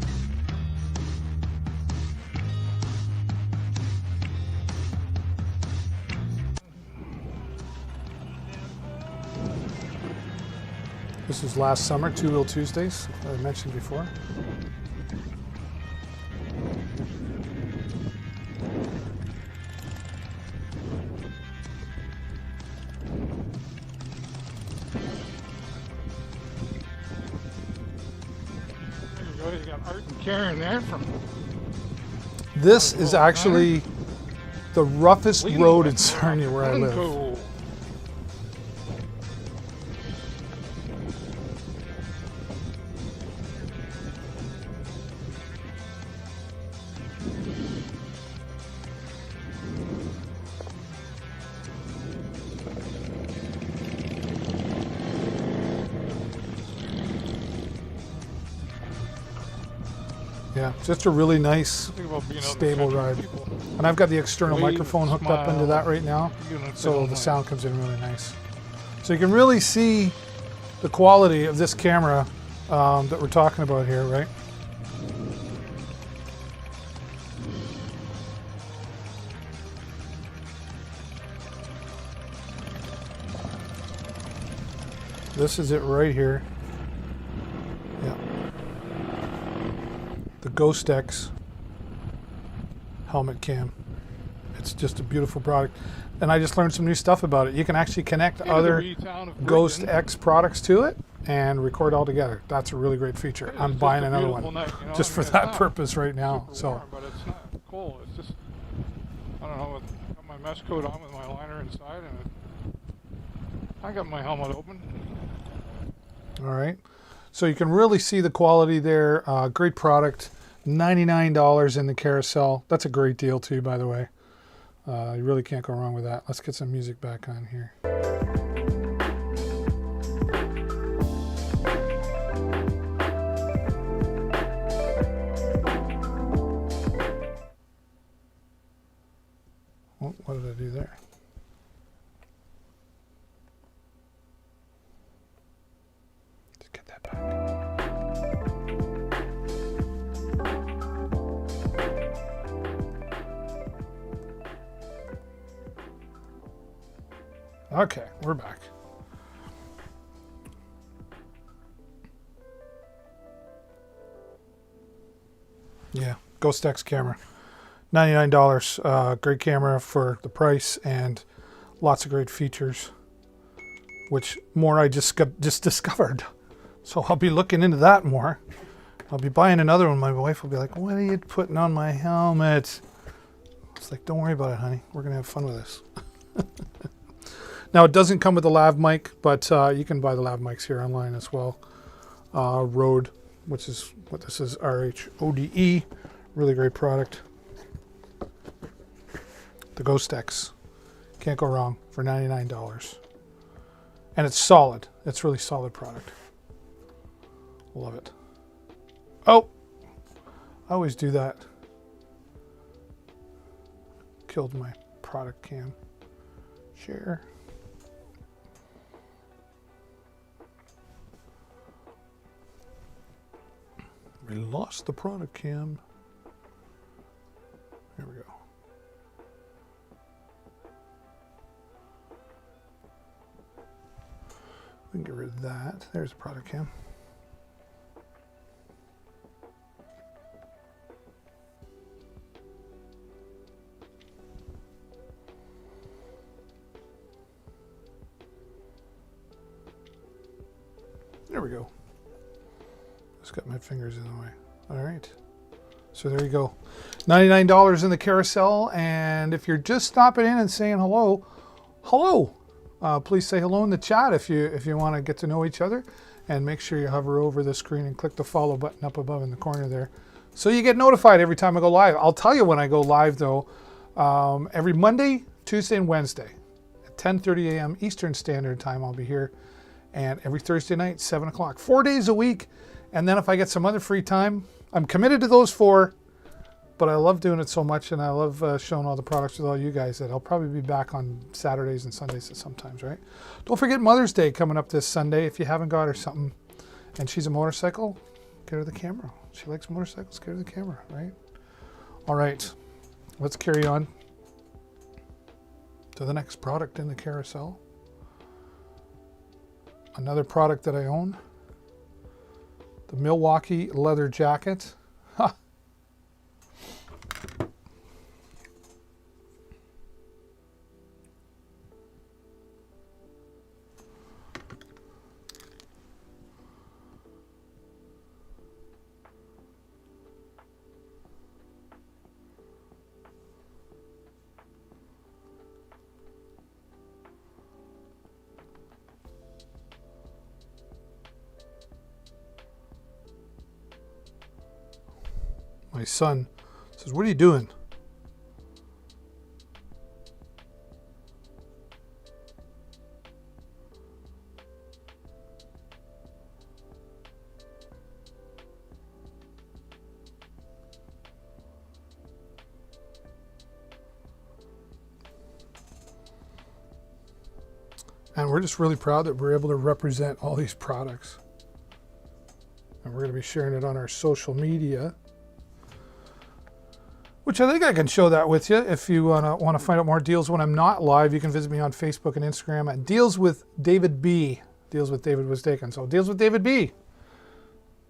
This was last summer, Two Wheel Tuesdays, I mentioned before. You got Art and Karen there from. This is actually the roughest road in Sarnia where I live. Yeah, just a really nice, stable ride. And I've got the external microphone hooked up into that right now, so the sound comes in really nice. So you can really see the quality of this camera that we're talking about here, right? This is it right here. Yeah. The Ghost X helmet cam. It's just a beautiful product. And I just learned some new stuff about it. You can actually connect other Ghost X products to it and record all together. That's a really great feature. I'm buying another one just for that purpose right now. So, but it's not cool. It's just, I don't know, I've got my mesh coat on with my liner inside, and I got my helmet open. All right. So you can really see the quality there. Great product. $99 in the carousel. That's a great deal too, by the way. You really can't go wrong with that. Let's get some music back on here. Oh, what did I do there? Let's get that back. Okay, we're back. Yeah, Ghost X camera. $99. Great camera for the price and lots of great features, which more I just discovered. So I'll be looking into that more. I'll be buying another one. My wife will be like, what are you putting on my helmet? It's like, don't worry about it, honey. We're going to have fun with this. Now, it doesn't come with a lav mic, but you can buy the lav mics here online as well. Rode, which is what this is, RHODE. Really great product. The Ghost X. Can't go wrong for $99. And it's solid. It's really solid product. Love it. Oh! I always do that. killed my product cam. Share. We lost the product cam. There we go. We can get rid of that. There's the product cam. There we go. Just got my fingers in the way. All right. So there you go. $99 in the carousel. And if you're just stopping in and saying hello, hello. Please say hello in the chat if you want to get to know each other. And make sure you hover over the screen and click the follow button up above in the corner there, so you get notified every time I go live. I'll tell you when I go live though. Every Monday, Tuesday, and Wednesday at 10:30 a.m. Eastern Standard Time, I'll be here. And every Thursday night, 7 o'clock. 4 days a week. And then if I get some other free time, I'm committed to those 4. But I love doing it so much, and I love showing all the products with all you guys, that I'll probably be back on Saturdays and Sundays sometimes, right? Don't forget Mother's Day coming up this Sunday. If you haven't got her something, and she's a motorcycle, get her the camera. She likes motorcycles, get her the camera, right? All right, let's carry on to the next product in the carousel. Another product that I own, the Milwaukee leather jacket. Ha! My son says, "What are you doing?" And we're just really proud that we're able to represent all these products. And we're going to be sharing it on our social media, which I think I can show that with you. If you want to find out more deals when I'm not live, you can visit me on Facebook and Instagram at Deals with David B. Deals with David was taken. So Deals with David B.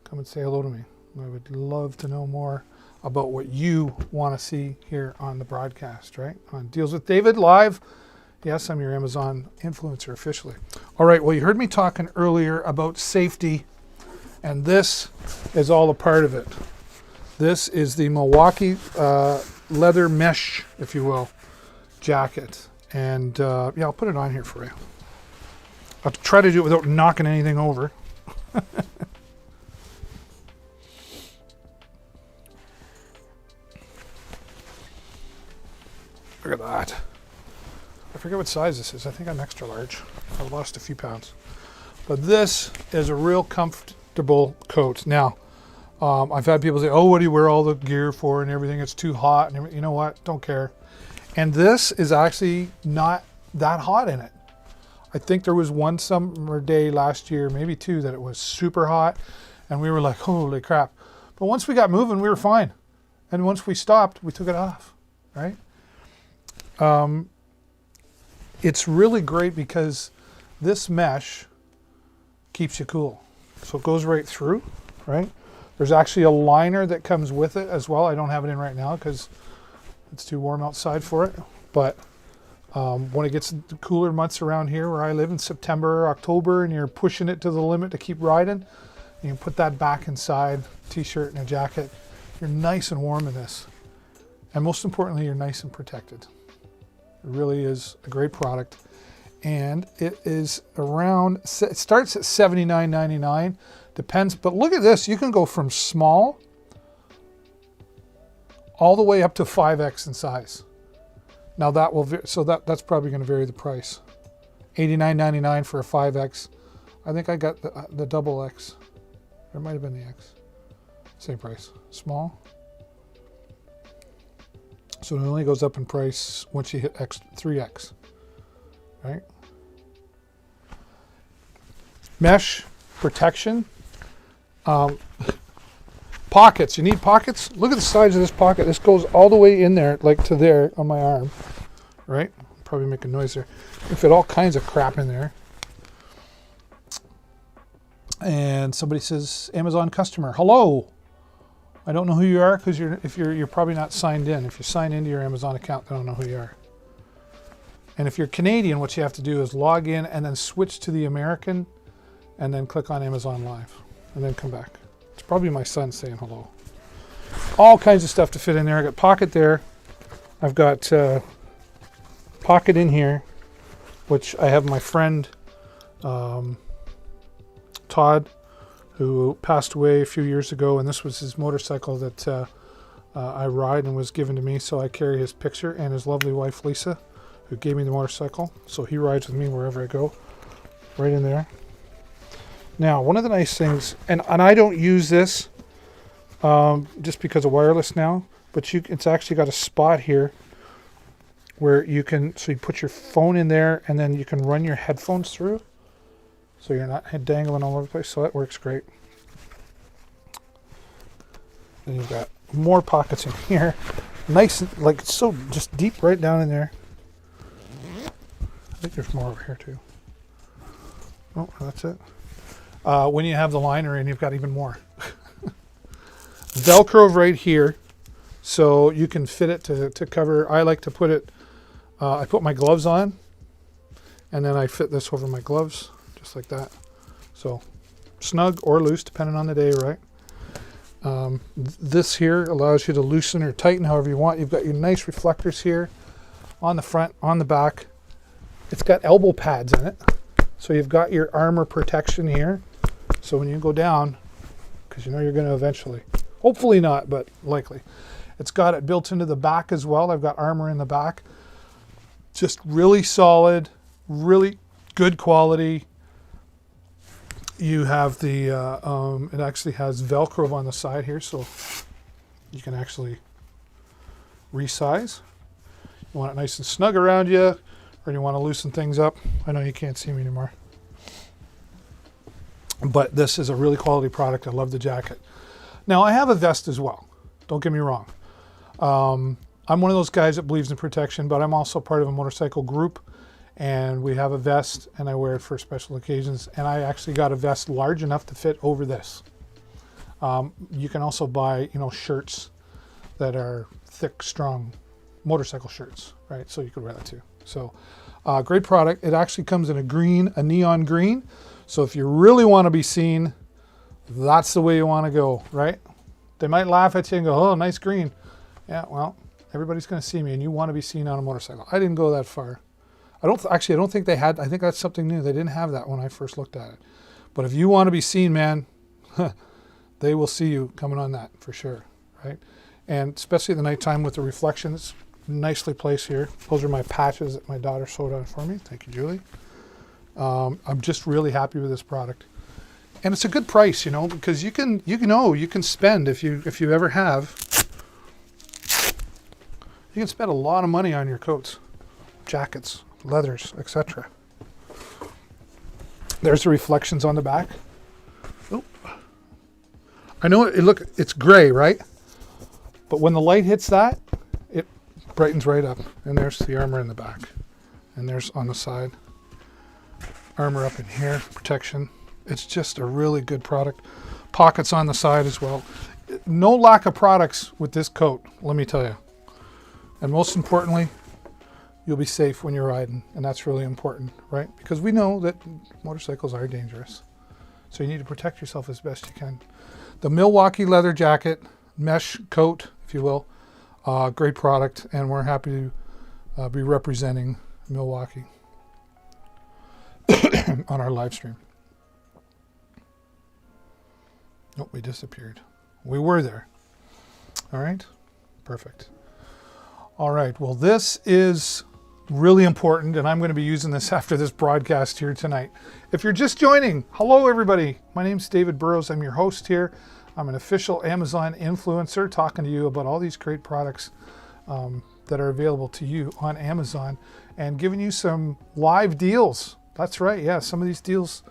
Come and say hello to me. I would love to know more about what you want to see here on the broadcast, right? On Deals with David live. Yes, I'm your Amazon influencer officially. All right, well, you heard me talking earlier about safety, and this is all a part of it. This is the Milwaukee leather mesh, if you will, jacket. And yeah, I'll put it on here for you. I'll try to do it without knocking anything over. Look at that. I forget what size this is. I think I'm extra large. I've lost a few pounds. But this is a real comfortable coat. Now, I've had people say, "Oh, what do you wear all the gear for and everything? It's too hot." And you know what? Don't care. And this is actually not that hot in it. I think there was one summer day last year, maybe 2, that it was super hot. And we were like, holy crap. But once we got moving, we were fine. And once we stopped, we took it off, right? It's really great because this mesh keeps you cool. So it goes right through, right? There's actually a liner that comes with it as well. I don't have it in right now because it's too warm outside for it. But when it gets the cooler months around here where I live in September or October and you're pushing it to the limit to keep riding, you can put that back inside, t-shirt and a jacket. You're nice and warm in this. And most importantly, you're nice and protected. It really is a great product. And it is around, it starts at $79.99. Depends, but look at this. You can go from small all the way up to 5X in size. Now that will, so that's probably going to vary the price. $89.99 for a 5X. I think I got the double X. Or it might have been the X. Same price. Small. So it only goes up in price once you hit 3x, right? Mesh protection. Pockets. You need pockets. Look at the size of this pocket. This goes all the way in there, like to there on my arm, right? Probably make a noise there. You can fit all kinds of crap in there. And somebody says, Amazon customer, hello. I don't know who you are because you're probably not signed in. If you sign into your Amazon account, they don't know who you are. And if you're Canadian, what you have to do is log in and then switch to the American and then click on Amazon Live and then come back. It's probably my son saying hello. All kinds of stuff to fit in there. I got pocket there. I've got pocket in here, which I have my friend Todd, who passed away a few years ago, and this was his motorcycle that I ride and was given to me, so I carry his picture, and his lovely wife Lisa, who gave me the motorcycle, so he rides with me wherever I go, right in there. Now, one of the nice things, and I don't use this just because of wireless now, but it's actually got a spot here where you can, so you put your phone in there and then you can run your headphones through, so you're not dangling all over the place, so that works great. Then you've got more pockets in here. Nice, like it's so just deep right down in there. I think there's more over here too. Oh, that's it. When you have the liner in, you've got even more. Velcro right here, so you can fit it to cover. I like to put it, I put my gloves on, and then I fit this over my gloves, just like that. So snug or loose, depending on the day, right? This here allows you to loosen or tighten however you want. You've got your nice reflectors here on the front, on the back. It's got elbow pads in it. So you've got your armor protection here. So when you go down, because you know you're going to eventually, hopefully not, but likely. It's got it built into the back as well. I've got armor in the back. Just really solid, really good quality. You have the, it actually has Velcro on the side here, so you can actually resize. You want it nice and snug around you, or you want to loosen things up. I know you can't see me anymore. But this is a really quality product. I love the jacket. Now, I have a vest as well. Don't get me wrong. I'm one of those guys that believes in protection, but I'm also part of a motorcycle group, and we have a vest, and I wear it for special occasions. And I actually got a vest large enough to fit over this. You can also buy, shirts that are thick, strong motorcycle shirts, right? So you could wear that too. So great product. It actually comes in a neon green. So if you really want to be seen, that's the way you want to go, right? They might laugh at you and go, oh, nice green. Yeah, well, everybody's going to see me, and you want to be seen on a motorcycle. I didn't go that far. I don't think they had. I think that's something new. They didn't have that when I first looked at it. But if you want to be seen, man, they will see you coming on that for sure, right? And especially at the nighttime with the reflections, nicely placed here. Those are my patches that my daughter sewed on for me. Thank you, Julie. I'm just really happy with this product, and it's a good price, because you can spend if you ever have. You can spend a lot of money on your coats, jackets, leathers, etc. There's the reflections on the back. Oh. I know it's gray, right? But when the light hits that, it brightens right up. And there's the armor in the back. And there's on the side. Armor up in here, protection. It's just a really good product. Pockets on the side as well. No lack of products with this coat, let me tell you. And most importantly, you'll be safe when you're riding, and that's really important, right? Because we know that motorcycles are dangerous. So you need to protect yourself as best you can. The Milwaukee leather jacket, mesh coat, if you will, great product, and we're happy to be representing Milwaukee on our live stream. Nope, we disappeared. We were there. All right, perfect. All right, well, this is really important, and I'm going to be using this after this broadcast here tonight. If you're just joining, hello everybody. My name's David Burrows. I'm your host here. I'm an official Amazon influencer talking to you about all these great products that are available to you on Amazon and giving you some live deals. That's right, yeah, some of these deals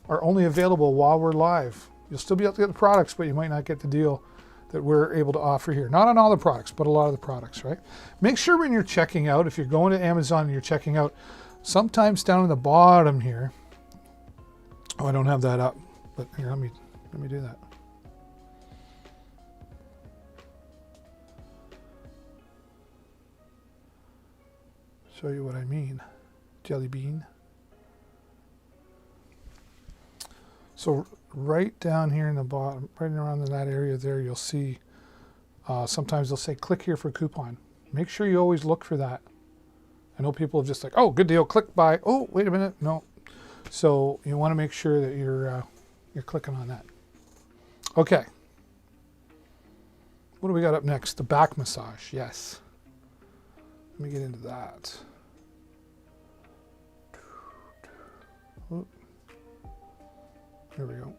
are only available while we're live. You'll still be able to get the products, but you might not get the deal that we're able to offer here. Not on all the products, but a lot of the products, right? Make sure when you're checking out, if you're going to Amazon and you're checking out, sometimes down in the bottom here, oh, I don't have that up, but here, let me do that. Show you what I mean. Jelly bean. So right down here in the bottom, right around in that area there, you'll see sometimes they'll say click here for coupon. Make sure you always look for that. I know people have just like, oh, good deal, click buy. Oh, wait a minute, no. So you want to make sure that you're clicking on that. Okay. What do we got up next? The back massage. Yes. Let me get into that. Oh. There we go.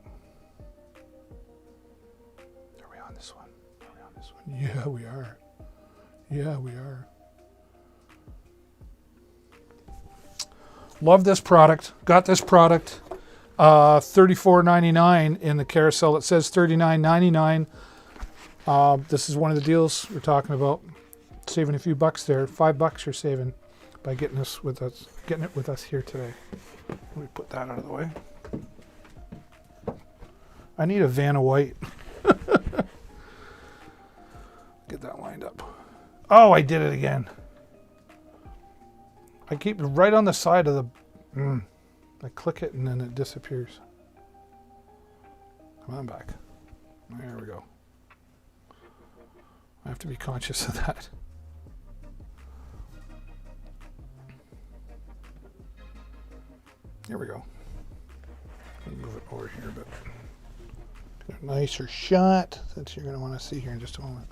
Are we on this one? Are we on this one? Yeah, we are. Yeah, we are. Love this product. Got this product. $34.99 in the carousel. It says $39.99. This is one of the deals we're talking about. Saving a few bucks there. $5 you're saving by getting it with us here today. Let me put that out of the way. I need a Vanna White. Get that lined up. Oh, I did it again. I keep it right on the side of the... I click it and then it disappears. Come on back. There we go. I have to be conscious of that. Here we go. Move it over here, but a nicer shot that you're going to want to see here in just a moment.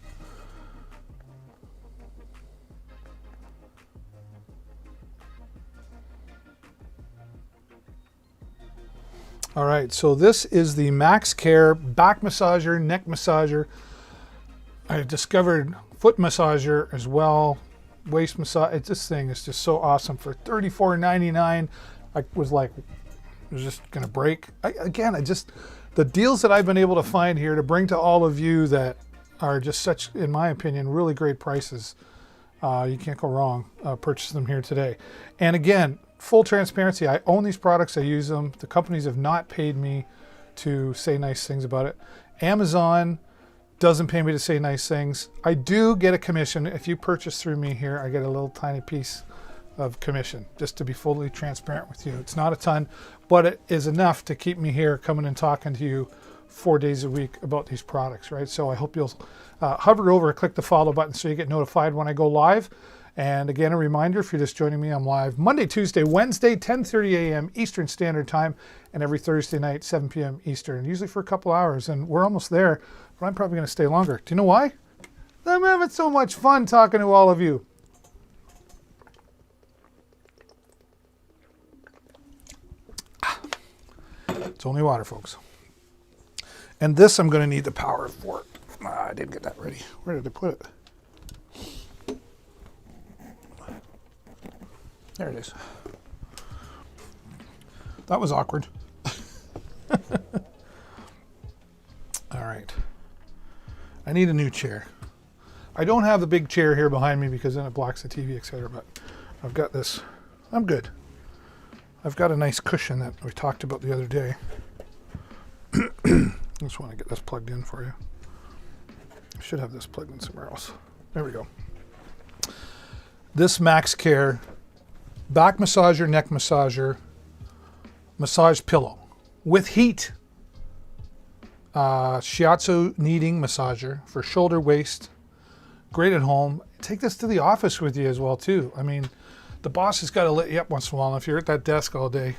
All right, so this is the MaxCare back massager, neck massager. I discovered foot massager as well, waist massage. This thing is just so awesome for $34.99. I was like, it was just gonna break. The deals that I've been able to find here to bring to all of you that are just such, in my opinion, really great prices. You can't go wrong purchasing them here today. And again, full transparency, I own these products, I use them. The companies have not paid me to say nice things about it. Amazon doesn't pay me to say nice things. I do get a commission. If you purchase through me here, I get a little tiny piece of commission, just to be fully transparent with you. It's not a ton, but it is enough to keep me here coming and talking to you 4 days a week about these products, right? So I hope you'll hover over and click the follow button so you get notified when I go live. And again, a reminder, if you're just joining me, I'm live Monday, Tuesday, Wednesday, 10:30 a.m. Eastern Standard Time, and every Thursday night, 7 p.m. Eastern, usually for a couple hours. And we're almost there, but I'm probably going to stay longer. Do you know why? I'm having so much fun talking to all of you. It's only water, folks. And this I'm going to need the power for. I didn't get that ready. Where did I put it? There it is. That was awkward. All right. I need a new chair. I don't have the big chair here behind me because then it blocks the TV, etc. But I've got this. I'm good. I've got a nice cushion that we talked about the other day. I just want to get this plugged in for you. I should have this plugged in somewhere else. There we go. This MaxCare back massager, neck massager, massage pillow with heat. Shiatsu kneading massager for shoulder, waist. Great at home. Take this to the office with you as well too. I mean, the boss has got to let you up once in a while. If you're at that desk all day,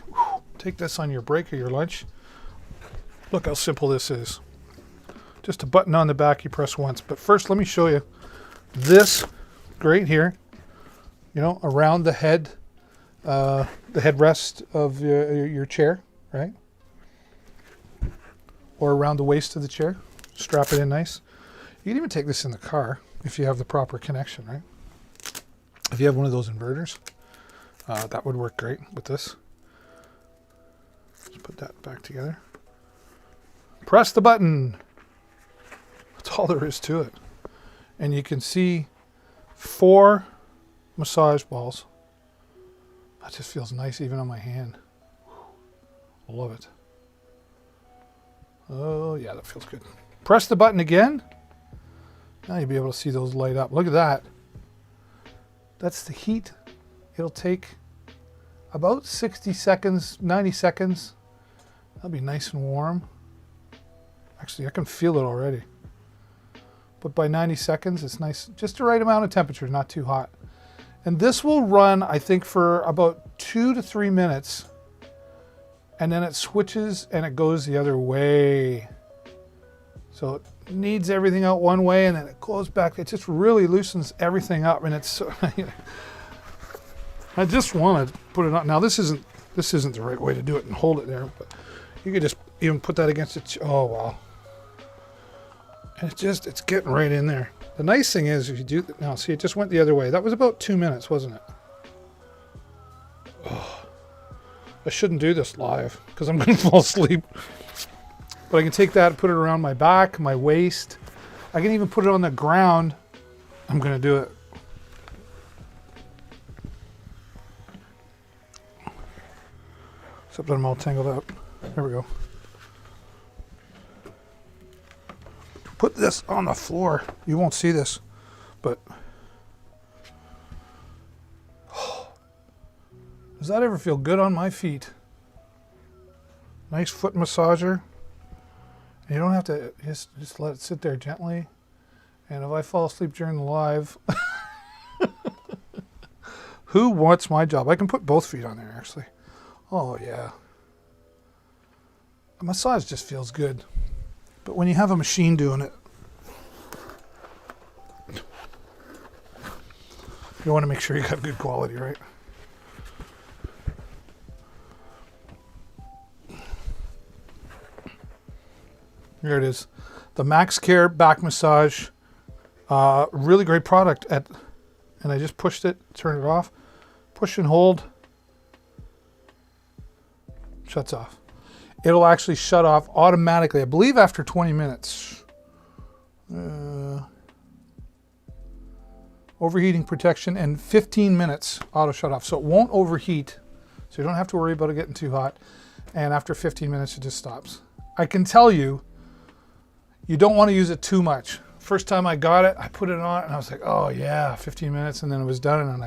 take this on your break or your lunch. Look how simple this is. Just a button on the back you press once. But first, let me show you this right here. You know, around the head, the headrest of your chair, right? Or around the waist of the chair. Strap it in nice. You can even take this in the car if you have the proper connection, right? If you have one of those inverters, that would work great with this. Let's put that back together. Press the button. That's all there is to it. And you can see 4 massage balls. That just feels nice even on my hand. I love it. Oh yeah, that feels good. Press the button again. Now you'll be able to see those light up. Look at that. That's the heat. It'll take about 60 seconds, 90 seconds. That'll be nice and warm. Actually, I can feel it already. But by 90 seconds, it's nice. Just the right amount of temperature, not too hot. And this will run, I think, for about 2 to 3 minutes. And then it switches and it goes the other way. So it needs everything out one way and then it goes back. It just really loosens everything up. And it's so, I just want to put it on. Now this isn't the right way to do it and hold it there, but you could just even put that against it. Oh wow. And it's getting right in there. The nice thing is if you do, now see it just went the other way. That was about 2 minutes, wasn't it? Oh, I shouldn't do this live because I'm going to fall asleep. But I can take that and put it around my back, my waist. I can even put it on the ground. I'm going to do it. Except that I'm all tangled up. There we go. Put this on the floor. You won't see this, but does that ever feel good on my feet? Nice foot massager. And you don't have to just let it sit there gently. And if I fall asleep during the live, who wants my job? I can put both feet on there actually. Oh yeah. A massage just feels good. But when you have a machine doing it, you want to make sure you got good quality, right? Here it is. The MaxCare back massage. Really great product. And I just pushed it, turned it off. Push and hold. Shuts off. It'll actually shut off automatically, I believe after 20 minutes. Overheating protection and 15 minutes auto shut off. So it won't overheat. So you don't have to worry about it getting too hot. And after 15 minutes, it just stops. I can tell you, you don't want to use it too much. First time I got it, I put it on and I was like, oh yeah, 15 minutes. And then it was done and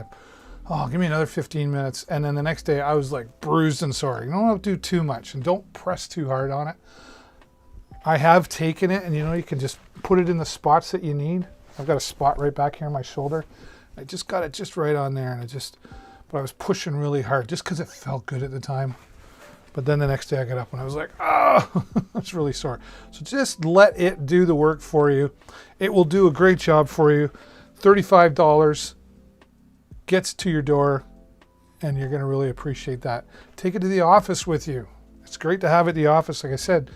give me another 15 minutes. And then the next day I was like bruised and sore. You don't want to do too much and don't press too hard on it. I have taken it and you can just put it in the spots that you need. I've got a spot right back here on my shoulder. I just got it just right on there but I was pushing really hard just because it felt good at the time. But then the next day I got up and I was like, oh, that's really sore. So just let it do the work for you. It will do a great job for you. $35 gets to your door and you're going to really appreciate that. Take it to the office with you. It's great to have it at the office. Like I said,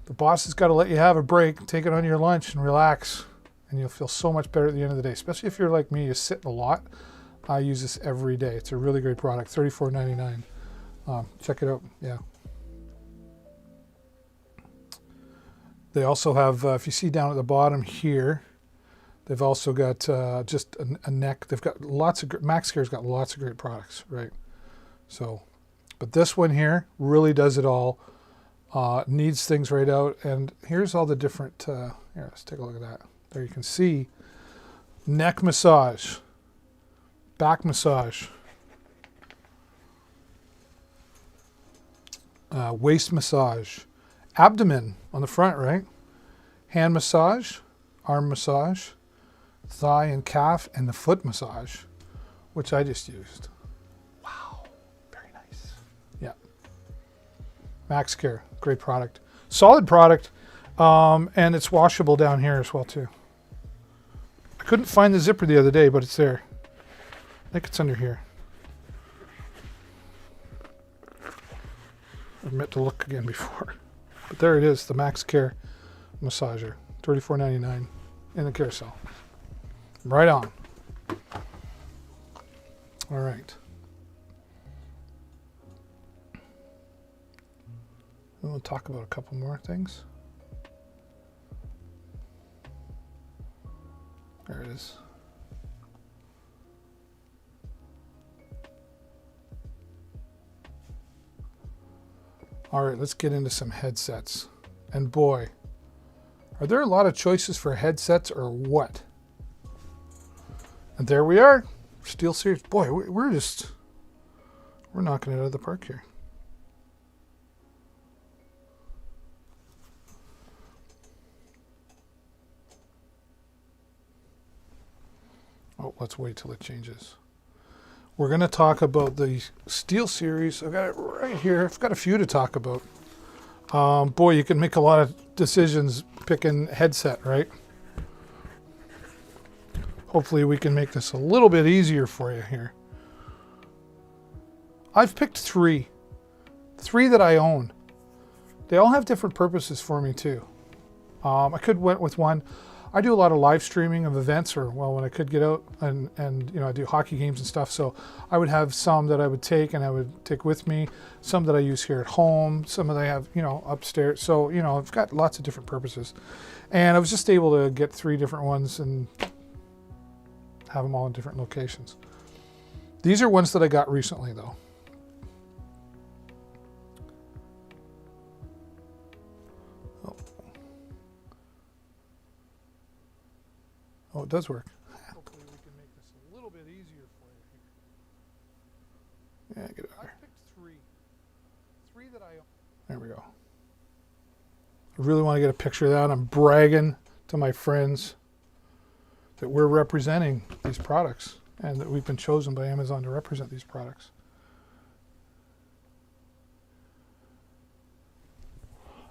the boss has got to let you have a break. Take it on your lunch and relax. And you'll feel so much better at the end of the day. Especially if you're like me, you sit a lot. I use this every day. It's a really great product. $34.99. Check it out. Yeah. They also have, if you see down at the bottom here, they've also got just a neck. They've got lots of, MaxCare's got lots of great products, right? So, but this one here really does it all. Needs things right out. And here's all the different, here, let's take a look at that. There you can see neck massage, back massage, waist massage, abdomen on the front, right? Hand massage, arm massage, thigh and calf, and the foot massage, which I just used. Wow, very nice. Yeah. MaxCare, great product. Solid product, and it's washable down here as well too. I couldn't find the zipper the other day, but it's there. I think it's under here. I meant to look again before. But there it is, the MaxCare massager. $34.99 in the carousel. Right on. All right. We'll talk about a couple more things. There it is. All right, let's get into some headsets. And boy, are there a lot of choices for headsets or what? And there we are, SteelSeries. Boy, we're knocking it out of the park here. Oh, let's wait till it changes. We're going to talk about the SteelSeries. I've got it right here. I've got a few to talk about. Boy, you can make a lot of decisions picking headset, right? Hopefully we can make this a little bit easier for you here. I've picked three that I own. They all have different purposes for me too. I could went with one. I do a lot of live streaming of events, or well, when I could get out and you know, I do hockey games and stuff. So I would have some that I would take and I would take with me, some that I use here at home, some that I have, you know, upstairs. So, you know, I've got lots of different purposes. And I was just able to get 3 different ones and have them all in different locations. These are ones that I got recently though. Oh, it does work. Hopefully we can make this a little bit easier for you here. Yeah, get it there. I picked three that I own. There we go. I really want to get a picture of that. I'm bragging to my friends that we're representing these products and that we've been chosen by Amazon to represent these products.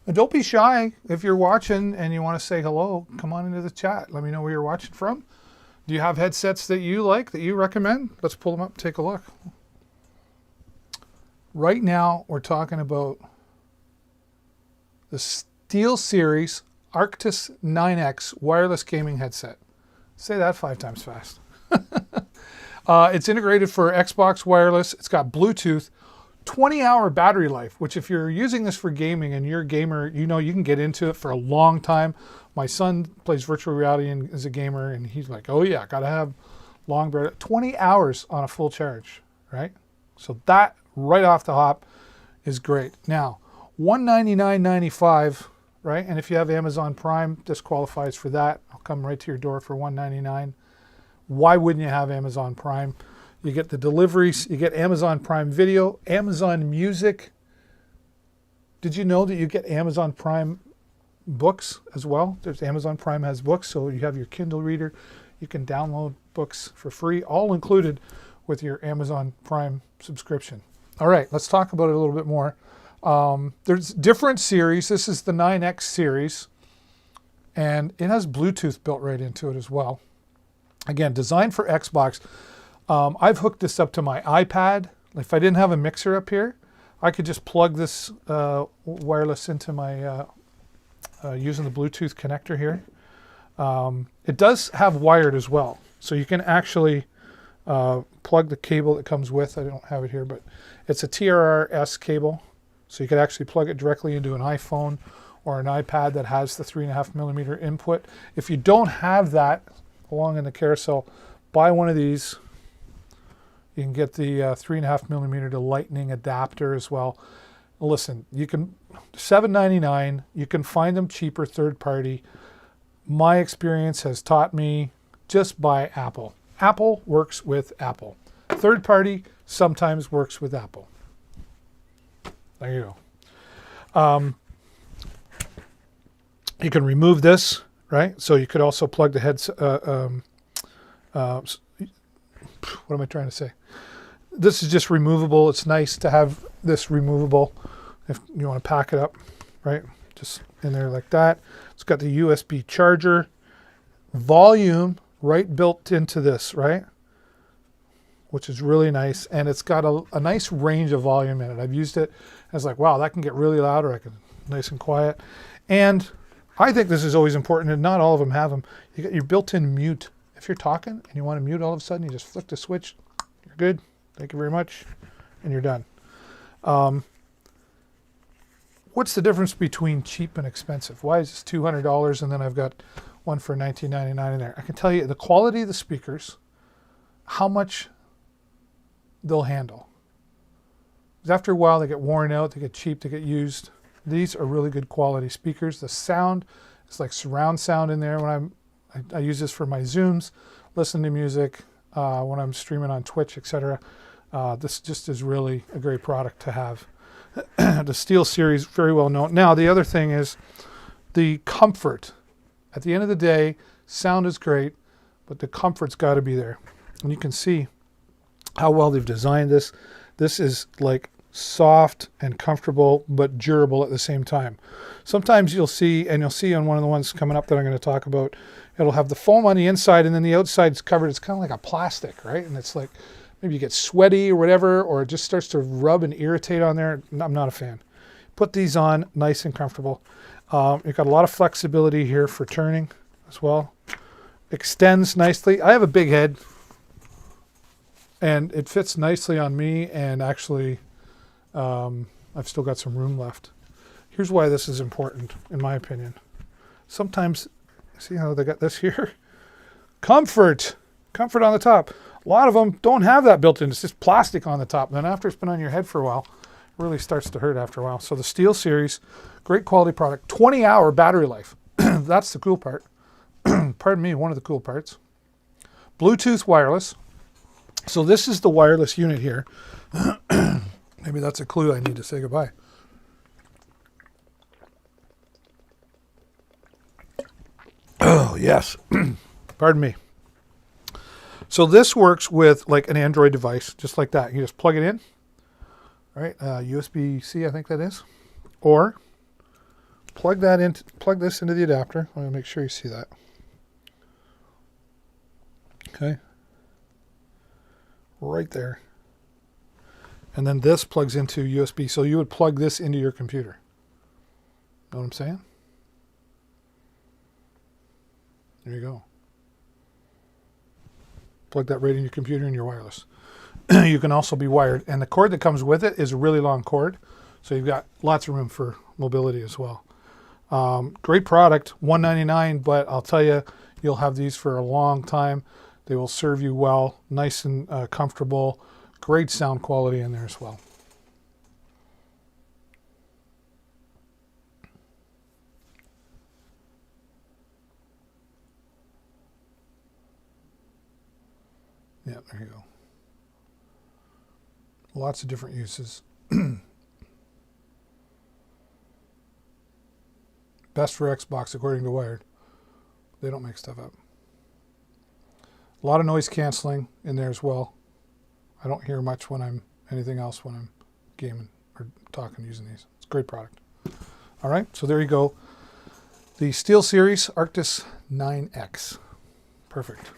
And don't be shy. If you're watching and you want to say hello, come on into the chat. Let me know where you're watching from. Do you have headsets that you like, that you recommend? Let's pull them up and take a look. Right now, we're talking about the SteelSeries Arctis 9X wireless gaming headset. Say that 5 times fast. It's integrated for Xbox wireless. It's got Bluetooth. 20-hour battery life, which if you're using this for gaming and you're a gamer, you know you can get into it for a long time. My son plays virtual reality and is a gamer, and he's like, oh yeah, gotta have long battery. 20 hours on a full charge, right? So that right off the hop is great. Now, $199.95, right? And if you have Amazon Prime, this qualifies for that. I'll come right to your door for $199. Why wouldn't you have Amazon Prime? You get the deliveries, you get Amazon Prime Video, Amazon Music. Did you know that you get Amazon Prime books as well? There's Amazon Prime has books, so you have your Kindle reader. You can download books for free, all included with your Amazon Prime subscription. All right, let's talk about it a little bit more. There's different series. This is the 9X series, and it has Bluetooth built right into it as well. Again, designed for Xbox. I've hooked this up to my iPad. If I didn't have a mixer up here, I could just plug this wireless into my, using the Bluetooth connector here. It does have wired as well. So you can actually plug the cable that comes with. I don't have it here, but it's a TRRS cable. So you could actually plug it directly into an iPhone or an iPad that has the 3.5mm input. If you don't have that along in the carousel, buy one of these. You can get the 3.5mm to Lightning adapter as well. Listen, you can $7.99. You can find them cheaper, third party. My experience has taught me just buy Apple. Apple works with Apple. Third party sometimes works with Apple. There you go. You can remove this, right? So you could also plug the headset. What am I trying to say? This is just removable. It's nice to have this removable if you want to pack it up, right? Just in there like that. It's got the USB charger, volume right built into this, right? Which is really nice. And it's got a nice range of volume in it. I've used it. I was like, wow, that can get really loud, or I can nice and quiet. And I think this is always important, and not all of them have them. You got your built-in mute. If you're talking and you want to mute all of a sudden, you just flick the switch, you're good. Thank you very much. And you're done. What's the difference between cheap and expensive? Why is this $200 and then I've got one for $19.99 in there? I can tell you the quality of the speakers, how much they'll handle. 'Cause after a while, they get worn out, they get cheap, they get used. These are really good quality speakers. The sound is like surround sound in there. When I use this for my Zooms, listen to music, when I'm streaming on Twitch, etc. This just is really a great product to have. The SteelSeries, very well known. Now, the other thing is the comfort. At the end of the day, sound is great, but the comfort's got to be there. And you can see how well they've designed this. This is like soft and comfortable, but durable at the same time. Sometimes you'll see, and you'll see on one of the ones coming up that I'm going to talk about, it'll have the foam on the inside and then the outside's covered. It's kind of like a plastic, right? And it's like, maybe you get sweaty or whatever, or it just starts to rub and irritate on there. I'm not a fan. Put these on, nice and comfortable. You've got a lot of flexibility here for turning as well. Extends nicely. I have a big head, and it fits nicely on me, and actually I've still got some room left. Here's why this is important, in my opinion. Sometimes, see how they got this here? Comfort on the top. A lot of them don't have that built in. It's just plastic on the top. Then after it's been on your head for a while, it really starts to hurt after a while. So the SteelSeries, great quality product. 20-hour battery life. That's the cool part. Pardon me, one of the cool parts. Bluetooth wireless. So this is the wireless unit here. Maybe that's a clue I need to say goodbye. Oh, yes. Pardon me. So this works with like an Android device, just like that. You just plug it in, right? USB-C, I think that is. Or plug this into the adapter. I want to make sure you see that. Okay. Right there. And then this plugs into USB. So you would plug this into your computer. Know what I'm saying? There you go. Plug that right in your computer and your wireless. You can also be wired. And the cord that comes with it is a really long cord. So you've got lots of room for mobility as well. Great product, $199, but I'll tell you, you'll have these for a long time. They will serve you well, nice and comfortable. Great sound quality in there as well. Yeah, there you go. Lots of different uses. Best for Xbox, according to Wired. They don't make stuff up. A lot of noise canceling in there as well. I don't hear much when I'm anything else when I'm gaming or talking using these. It's a great product. All right, so there you go. The SteelSeries Arctis 9X. Perfect.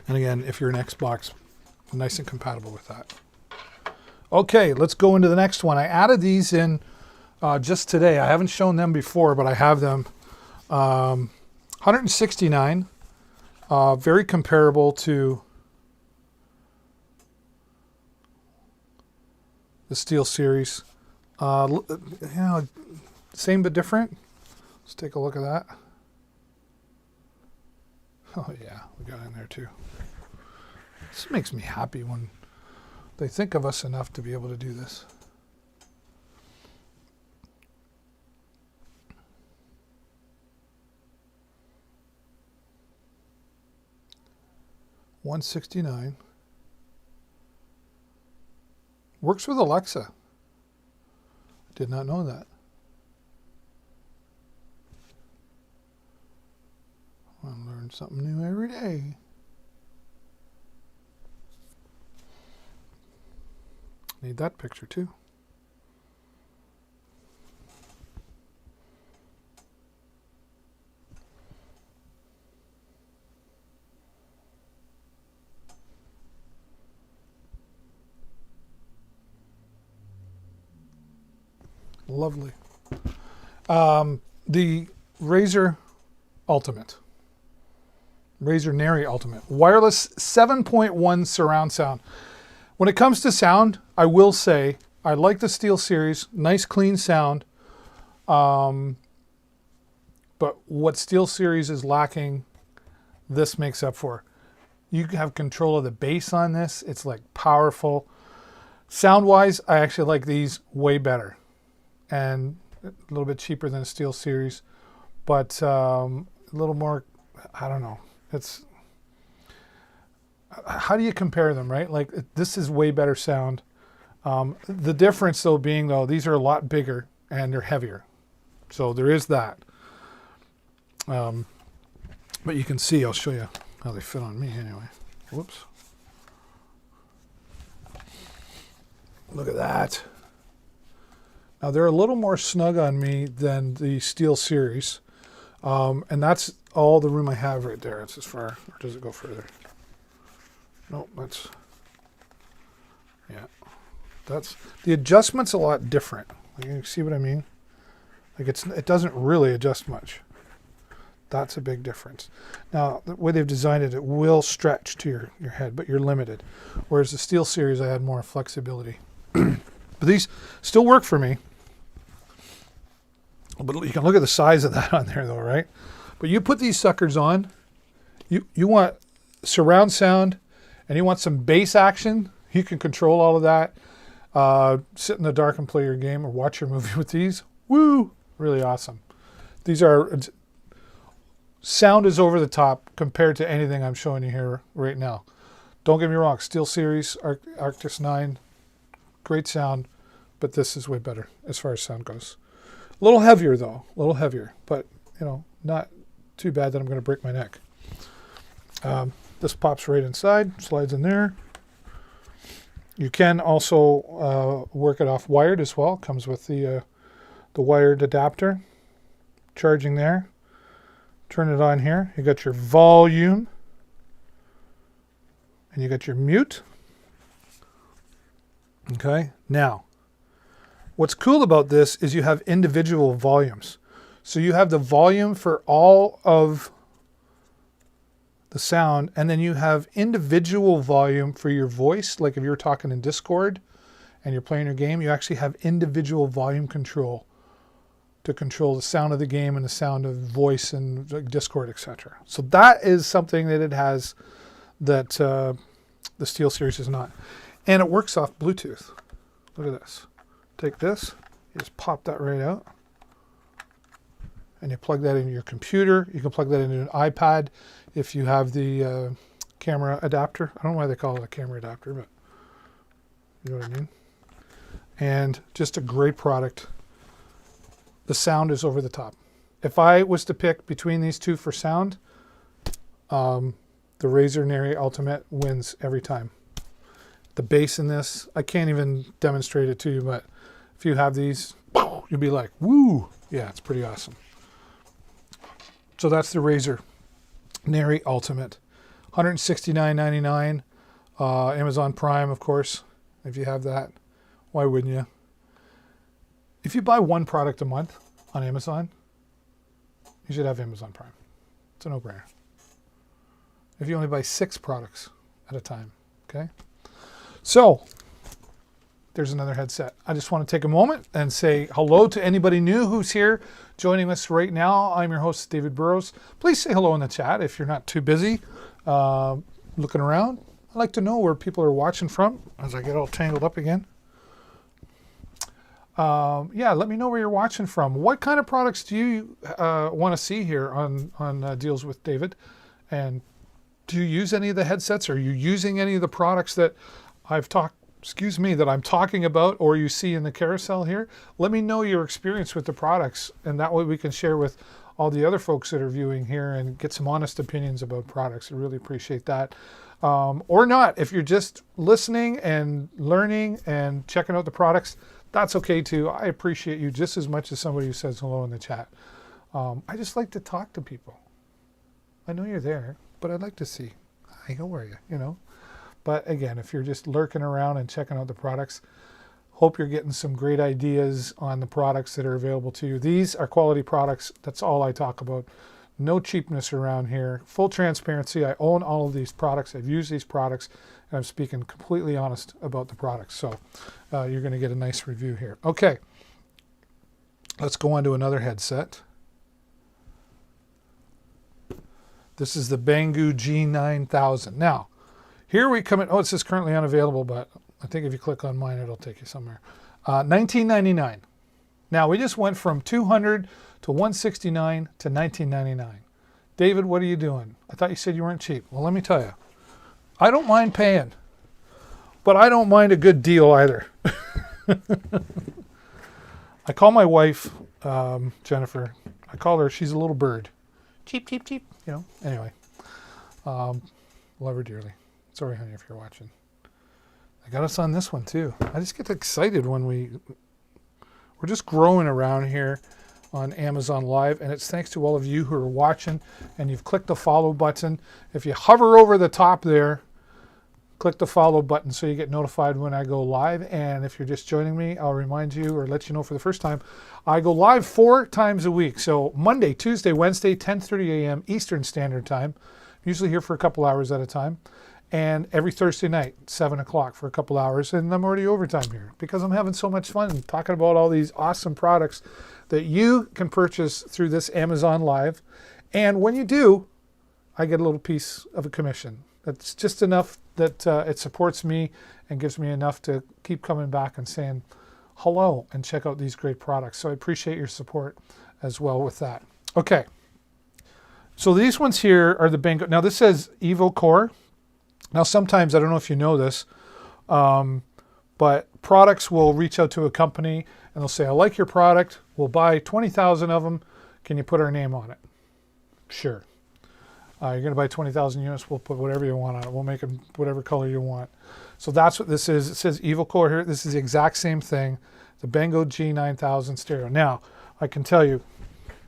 And again, if you're an Xbox, nice and compatible with that. Okay, let's go into the next one. I added these in just today. I haven't shown them before, but I have them. 169, very comparable to the SteelSeries. Same but different. Let's take a look at that. Oh yeah, we got in there too. This makes me happy when they think of us enough to be able to do this. $169. Works with Alexa. Did not know that. I learn something new every day. Need that picture too. Lovely. The Razer Ultimate. Razer Nary Ultimate. Wireless 7.1 surround sound. When it comes to sound, I will say I like the SteelSeries. Nice clean sound. But what SteelSeries is lacking, this makes up for. You have control of the bass on this. It's like powerful. Sound-wise, I actually like these way better. And a little bit cheaper than a SteelSeries. But a little more, I don't know. It's, how do you compare them, right? Like, this is way better sound. The difference, though, being, though, these are a lot bigger and they're heavier. So there is that. But you can see, I'll show you how they fit on me anyway. Whoops. Look at that. Now they're a little more snug on me than the SteelSeries. And that's all the room I have right there. It's as far, or does it go further? Nope, that's, yeah. That's, the adjustment's a lot different. You see what I mean? Like it doesn't really adjust much. That's a big difference. Now, the way they've designed it, it will stretch to your head, but you're limited. Whereas the SteelSeries, I had more flexibility. But these still work for me. But you can look at the size of that on there, though, right? But you put these suckers on, you want surround sound, and you want some bass action. You can control all of that. Sit in the dark and play your game or watch your movie with these. Woo! Really awesome. These are... Sound is over the top compared to anything I'm showing you here right now. Don't get me wrong, SteelSeries, Arctis 9, great sound, but this is way better as far as sound goes. A little heavier though, a little heavier, but you know, not too bad that I'm going to break my neck. This pops right inside, slides in there. You can also work it off wired as well. Comes with the wired adapter, charging there. Turn it on here. You got your volume. And you got your mute. Okay. Now, what's cool about this is you have individual volumes. So you have the volume for all of the sound, and then you have individual volume for your voice. Like if you're talking in Discord and you're playing your game, you actually have individual volume control to control the sound of the game and the sound of voice and Discord, etc. So that is something that it has that the SteelSeries is not. And it works off Bluetooth. Look at this. Take this, you just pop that right out. And you plug that into your computer. You can plug that into an iPad if you have the camera adapter. I don't know why they call it a camera adapter, but you know what I mean. And just a great product. The sound is over the top. If I was to pick between these two for sound, the Razer Nary Ultimate wins every time. The bass in this, I can't even demonstrate it to you, but if you have these, you'll be like, woo! Yeah, it's pretty awesome. So that's the Razer Nary Ultimate. $169.99. Amazon Prime, of course. If you have that, why wouldn't you? If you buy one product a month on Amazon, you should have Amazon Prime. It's a no-brainer. If you only buy 6 products at a time, okay? So, there's another headset. I just want to take a moment and say hello to anybody new who's here joining us right now. I'm your host, David Burrows. Please say hello in the chat if you're not too busy looking around. I'd like to know where people are watching from as I get all tangled up again. Yeah, let me know where you're watching from. What kind of products do you want to see here on Deals with David? And do you use any of the headsets? Are you using any of the products that that I'm talking about, or you see in the carousel here? Let me know your experience with the products, and that way we can share with all the other folks that are viewing here and get some honest opinions about products. I really appreciate that. Or not, if you're just listening and learning and checking out the products, that's okay too. I appreciate you just as much as somebody who says hello in the chat. I just like to talk to people. I know you're there, but I'd like to see, hi, how are you, you know? But again, if you're just lurking around and checking out the products, hope you're getting some great ideas on the products that are available to you. These are quality products. That's all I talk about. No cheapness around here. Full transparency. I own all of these products. I've used these products, and I'm speaking completely honest about the products. So you're going to get a nice review here. Okay, let's go on to another headset. This is the Banggood G9000. Now, here we come in. Oh, it says currently unavailable, but I think if you click on mine, it'll take you somewhere. $19.99. Now, we just went from $200 to $169 to $19.99. David, what are you doing? I thought you said you weren't cheap. Well, let me tell you. I don't mind paying, but I don't mind a good deal either. I call my wife, Jennifer, I call her, she's a little bird. Cheap, cheap, cheap. You know, anyway. Love her dearly. Sorry, honey, if you're watching. I got us on this one, too. I just get excited when we're just growing around here on Amazon Live, and it's thanks to all of you who are watching, and you've clicked the follow button. If you hover over the top there, click the follow button so you get notified when I go live. And if you're just joining me, I'll remind you or let you know for the first time, I go live 4 times a week. So Monday, Tuesday, Wednesday, 10:30 a.m. Eastern Standard Time. I'm usually here for a couple hours at a time. And every Thursday night, 7 o'clock for a couple hours. And I'm already overtime here because I'm having so much fun talking about all these awesome products that you can purchase through this Amazon Live. And when you do, I get a little piece of a commission. That's just enough that it supports me and gives me enough to keep coming back and saying hello and check out these great products. So I appreciate your support as well with that. Okay. So these ones here are the Banggood. Now this says Evo Core. Now, sometimes, I don't know if you know this, but products will reach out to a company and they'll say, I like your product. We'll buy 20,000 of them. Can you put our name on it? Sure. You're going to buy 20,000 units. We'll put whatever you want on it. We'll make them whatever color you want. So that's what this is. It says Evo Core here. This is the exact same thing. The Banggood G9000 stereo. Now, I can tell you,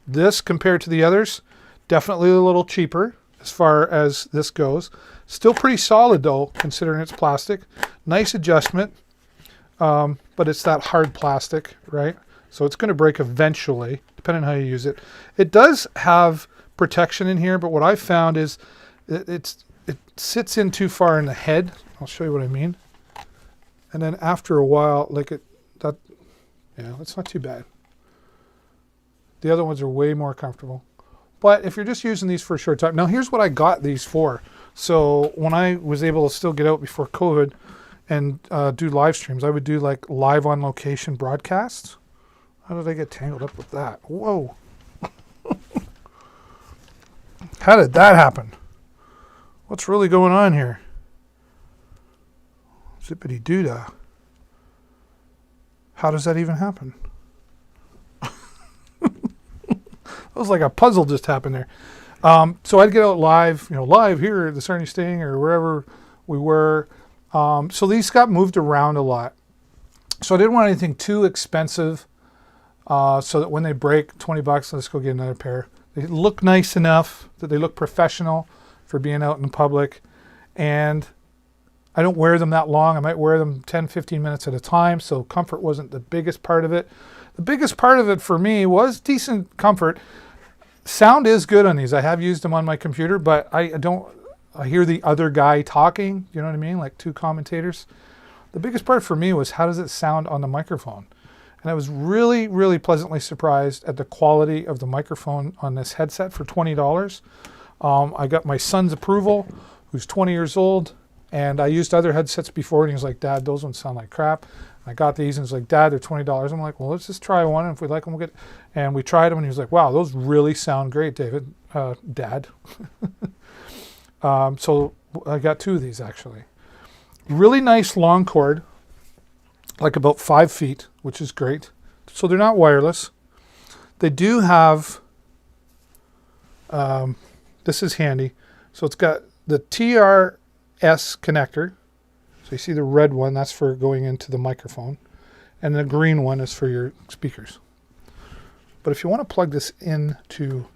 this compared to the others, definitely a little cheaper as far as this goes. Still pretty solid though, considering it's plastic. Nice adjustment, but it's that hard plastic, right? So it's going to break eventually, depending on how you use it. It does have protection in here, but what I found is it sits in too far in the head. I'll show you what I mean. And then after a while, it's not too bad. The other ones are way more comfortable. But if you're just using these for a short time, now here's what I got these for. So when I was able to still get out before COVID and do live streams, I would do like live on location broadcasts. How did I get tangled up with that? Whoa. How did that happen? What's really going on here? Zippity doo-dah. How does that even happen? It was like a puzzle just happened there. So I'd get out live here at the Sarnia Sting or wherever we were. So these got moved around a lot. So I didn't want anything too expensive. So that when they break, $20, let's go get another pair. They look nice enough that they look professional for being out in public. And I don't wear them that long. I might wear them 10, 15 minutes at a time. So comfort wasn't the biggest part of it. The biggest part of it for me was decent comfort. Sound is good on these. I have used them on my computer, but I hear the other guy talking, you know what I mean? Like two commentators. The biggest part for me was how does it sound on the microphone? And I was really, really pleasantly surprised at the quality of the microphone on this headset for $20. I got my son's approval, who's 20 years old, and I used other headsets before, and he was like, Dad, those ones sound like crap. I got these, and he's like, Dad, they're $20. I'm like, well, let's just try one, and if we like them, we'll get. And we tried them, and he was like, wow, those really sound great, David, Dad. So I got two of these, actually. Really nice long cord, like about 5 feet, which is great. So they're not wireless. They do have, this is handy. So it's got the TRS connector. So you see the red one, that's for going into the microphone. And the green one is for your speakers. But if you want to plug this into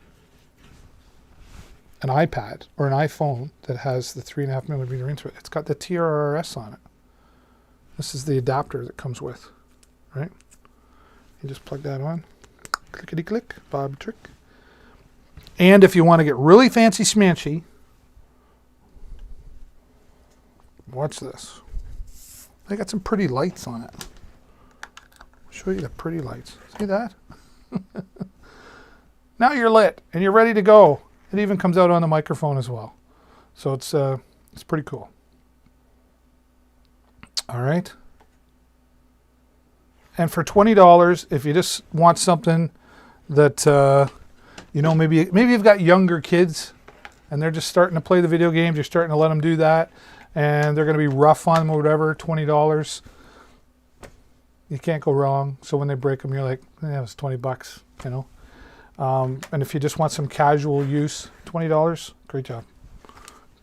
an iPad or an iPhone that has the 3.5 millimeter into it, it's got the TRS on it. This is the adapter that comes with, right? You just plug that on, clickety click, Bob trick. And if you want to get really fancy smanchy, watch this. They got some pretty lights on it. I'll show you the pretty lights. See that? Now you're lit and you're ready to go. It even comes out on the microphone as well. So it's pretty cool. All right. And for $20, if you just want something that, maybe you've got younger kids and they're just starting to play the video games, you're starting to let them do that, and they're going to be rough on them or whatever, $20. You can't go wrong. So when they break them, you're like, yeah, it was $20, And if you just want some casual use, $20, great job.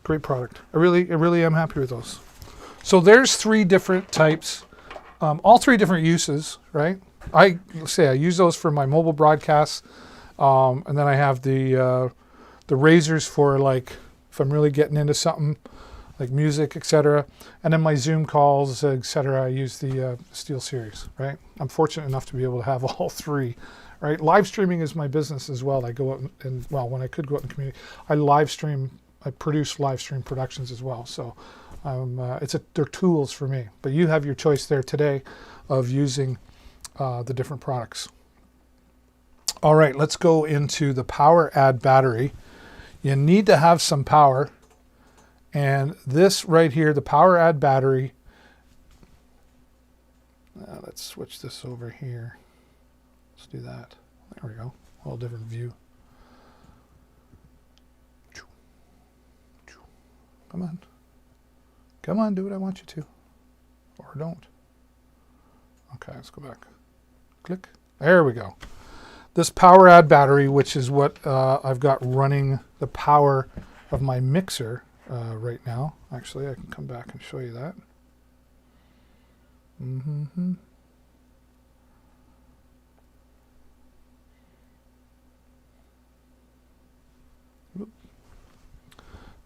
Great product. I really am happy with those. So there's 3 different types, all 3 different uses, right? I use those for my mobile broadcasts, and then I have the razors for like if I'm really getting into something like music, etc. And then my Zoom calls, etc. I use the SteelSeries, right? I'm fortunate enough to be able to have all 3. Right, live streaming is my business as well. I go out and when I could go out in the community, I produce live stream productions as well. So they're tools for me. But you have your choice there today of using the different products. All right, let's go into the power add battery. You need to have some power, and this right here, the power add battery. Let's switch this over here. Let's do that. There we go. A whole different view. Come on. Come on, do what I want you to. Or don't. Okay, let's go back. Click. There we go. This power add battery, which is what I've got running the power of my mixer right now. Actually, I can come back and show you that.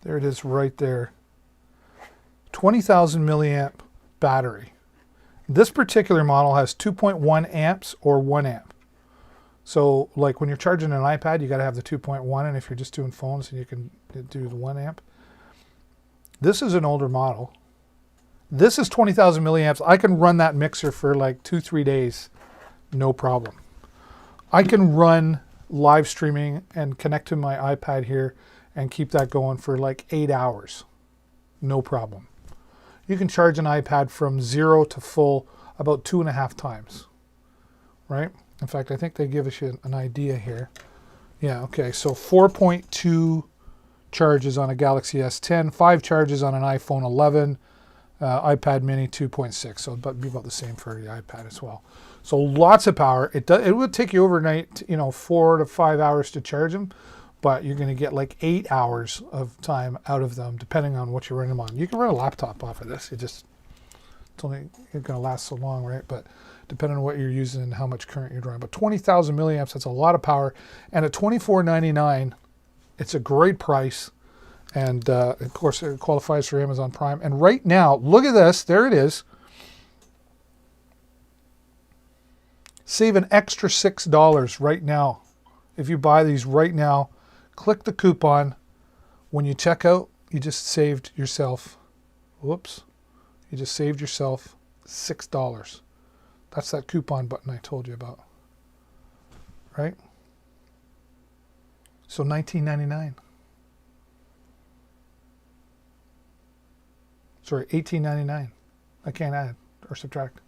There it is right there. 20,000 milliamp battery. This particular model has 2.1 amps or 1 amp. So like when you're charging an iPad, you got to have the 2.1, and if you're just doing phones, you can do the 1 amp. This is an older model. This is 20,000 milliamps. I can run that mixer for like 2-3 days, no problem. I can run live streaming and connect to my iPad here and keep that going for like 8 hours. No problem. You can charge an iPad from 0 to full about 2.5 times, right? In fact, I think they give us an idea here. Yeah, okay, so 4.2 charges on a Galaxy S10, 5 charges on an iPhone 11, iPad mini 2.6, so it'd be about the same for the iPad as well. So lots of power. It would take you overnight, 4 to 5 hours to charge them, but you're going to get like 8 hours of time out of them, depending on what you're running them on. You can run a laptop off of this. It's going to last so long, right? But depending on what you're using and how much current you're drawing. But 20,000 milliamps, that's a lot of power. And at $24.99, it's a great price. And of course, it qualifies for Amazon Prime. And right now, look at this. There it is. Save an extra $6 right now. If you buy these right now, click the coupon. When you check out, you just saved yourself, whoops, you just saved yourself $6. That's that coupon button I told you about, right? So $19.99. Sorry, $18.99. I can't add or subtract.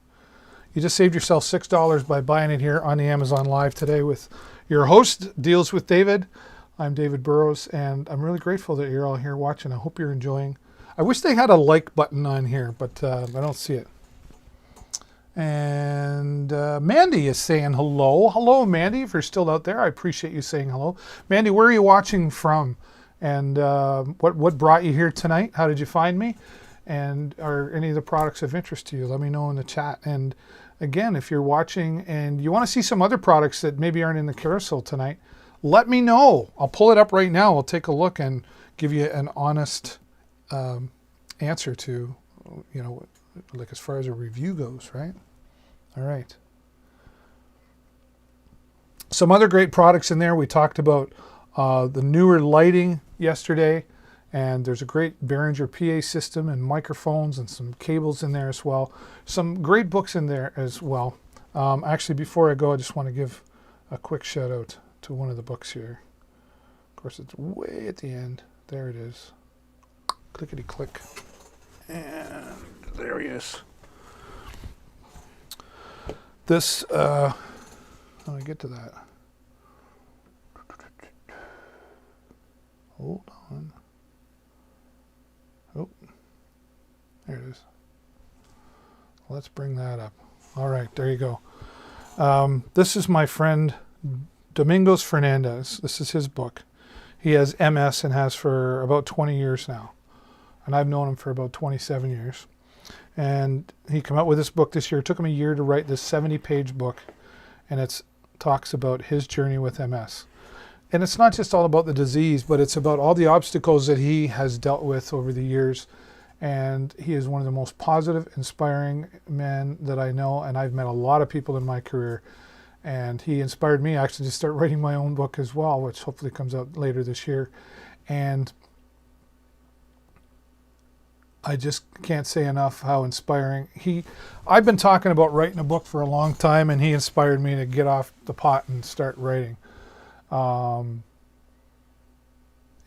You just saved yourself $6 by buying it here on the Amazon Live today with your host, Deals with David. I'm David Burrows, and I'm really grateful that you're all here watching. I hope you're enjoying. I wish they had a like button on here, but I don't see it. And Mandy is saying hello. Hello, Mandy, if you're still out there. I appreciate you saying hello. Mandy, where are you watching from? And what brought you here tonight? How did you find me? And are any of the products of interest to you? Let me know in the chat. And again, if you're watching and you want to see some other products that maybe aren't in the carousel tonight, let me know. I'll pull it up right now. I'll take a look and give you an honest answer to, like as far as a review goes, right? All right. Some other great products in there. We talked about the newer lighting yesterday, and there's a great Behringer PA system and microphones and some cables in there as well. Some great books in there as well. Actually, before I go, I just want to give a quick shout out to one of the books here. Of course, it's way at the end. There it is. Clickety click. And there he is. This, how do I get to that? Hold on. Oh, there it is. Let's bring that up. All right, there you go. This is my friend Domingos Fernandez. This is his book. He has MS and has for about 20 years now. And I've known him for about 27 years. And he came out with this book this year. It took him a year to write this 70-page book. And it talks about his journey with MS. And it's not just all about the disease, but it's about all the obstacles that he has dealt with over the years. And he is one of the most positive, inspiring men that I know. And I've met a lot of people in my career. And he inspired me actually to start writing my own book as well, which hopefully comes out later this year. And I just can't say enough how inspiring I've been talking about writing a book for a long time, and he inspired me to get off the pot and start writing.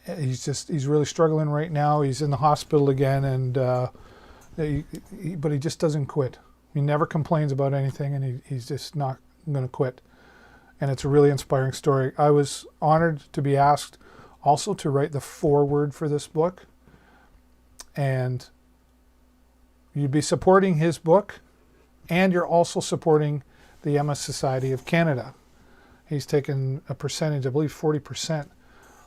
He's really struggling right now. He's in the hospital again, and but he just doesn't quit. He never complains about anything, and he's just not going to quit. And it's a really inspiring story. I was honored to be asked also to write the foreword for this book, and you'd be supporting his book, and you're also supporting the MS Society of Canada. He's taken a percentage, I believe 40%,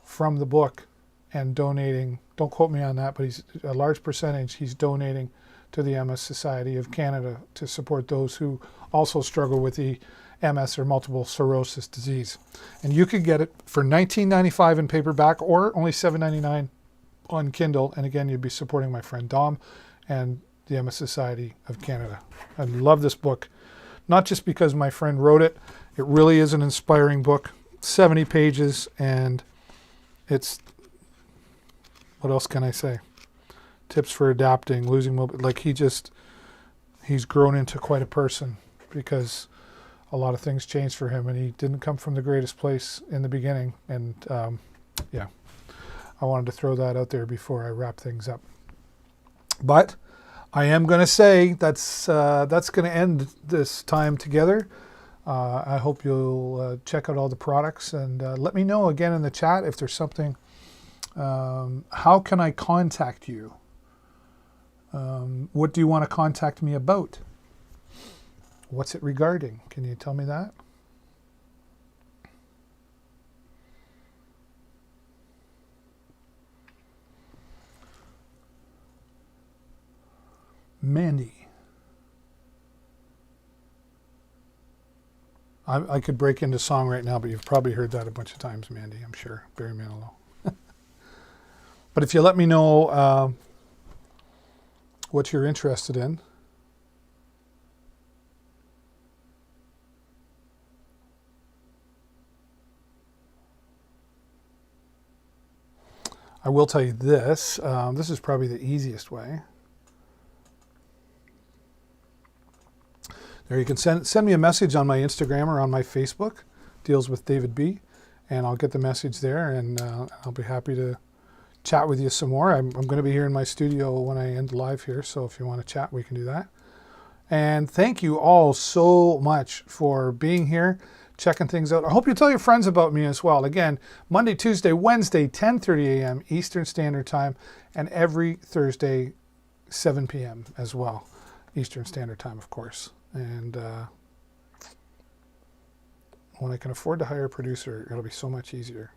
from the book and donating, don't quote me on that, but he's a large percentage he's donating to the MS Society of Canada to support those who also struggle with the MS or multiple sclerosis disease. And you could get it for $19.95 in paperback or only $7.99 on Kindle. And again, you'd be supporting my friend Dom and the MS Society of Canada. I love this book, not just because my friend wrote it. It really is an inspiring book, 70 pages, and it's, what else can I say? Tips for adapting, losing mobility. Like he's grown into quite a person because a lot of things changed for him, and he didn't come from the greatest place in the beginning. And yeah, I wanted to throw that out there before I wrap things up. But I am going to say that's going to end this time together. I hope you'll check out all the products and let me know again in the chat if there's something. How can I contact you? What do you want to contact me about? What's it regarding? Can you tell me that? Mandy. I could break into song right now, but you've probably heard that a bunch of times, Mandy, I'm sure. Barry Manilow. But if you let me know what you're interested in, I will tell you this. This is probably the easiest way. There, you can send me a message on my Instagram or on my Facebook, Deals with David B, and I'll get the message there, and I'll be happy to chat with you some more. I'm going to be here in my studio when I end live here, so if you want to chat, we can do that. And thank you all so much for being here, checking things out. I hope you tell your friends about me as well. Again, Monday, Tuesday, Wednesday, 10:30 a.m. Eastern Standard Time, and every Thursday, 7 p.m. as well, Eastern Standard Time, of course. And when I can afford to hire a producer, it'll be so much easier.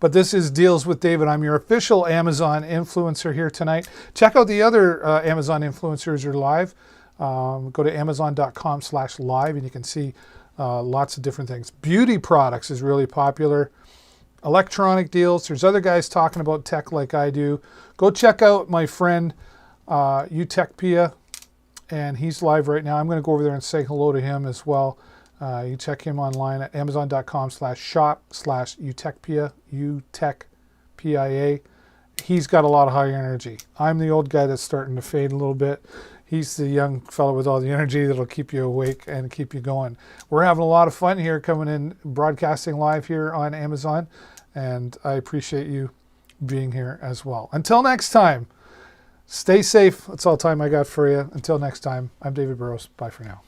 But this is Deals with David. I'm your official Amazon influencer here tonight. Check out the other Amazon influencers who are live. Go to amazon.com/live and you can see lots of different things. Beauty products is really popular. Electronic deals. There's other guys talking about tech like I do. Go check out my friend Utech Pia, and he's live right now. I'm going to go over there and say hello to him as well. You check him online at amazon.com/shop/Utechpia, UTechPIA. He's got a lot of high energy. I'm the old guy that's starting to fade a little bit. He's the young fellow with all the energy that'll keep you awake and keep you going. We're having a lot of fun here coming in, broadcasting live here on Amazon, and I appreciate you being here as well. Until next time, stay safe. That's all the time I got for you. Until next time, I'm David Burrows. Bye for now.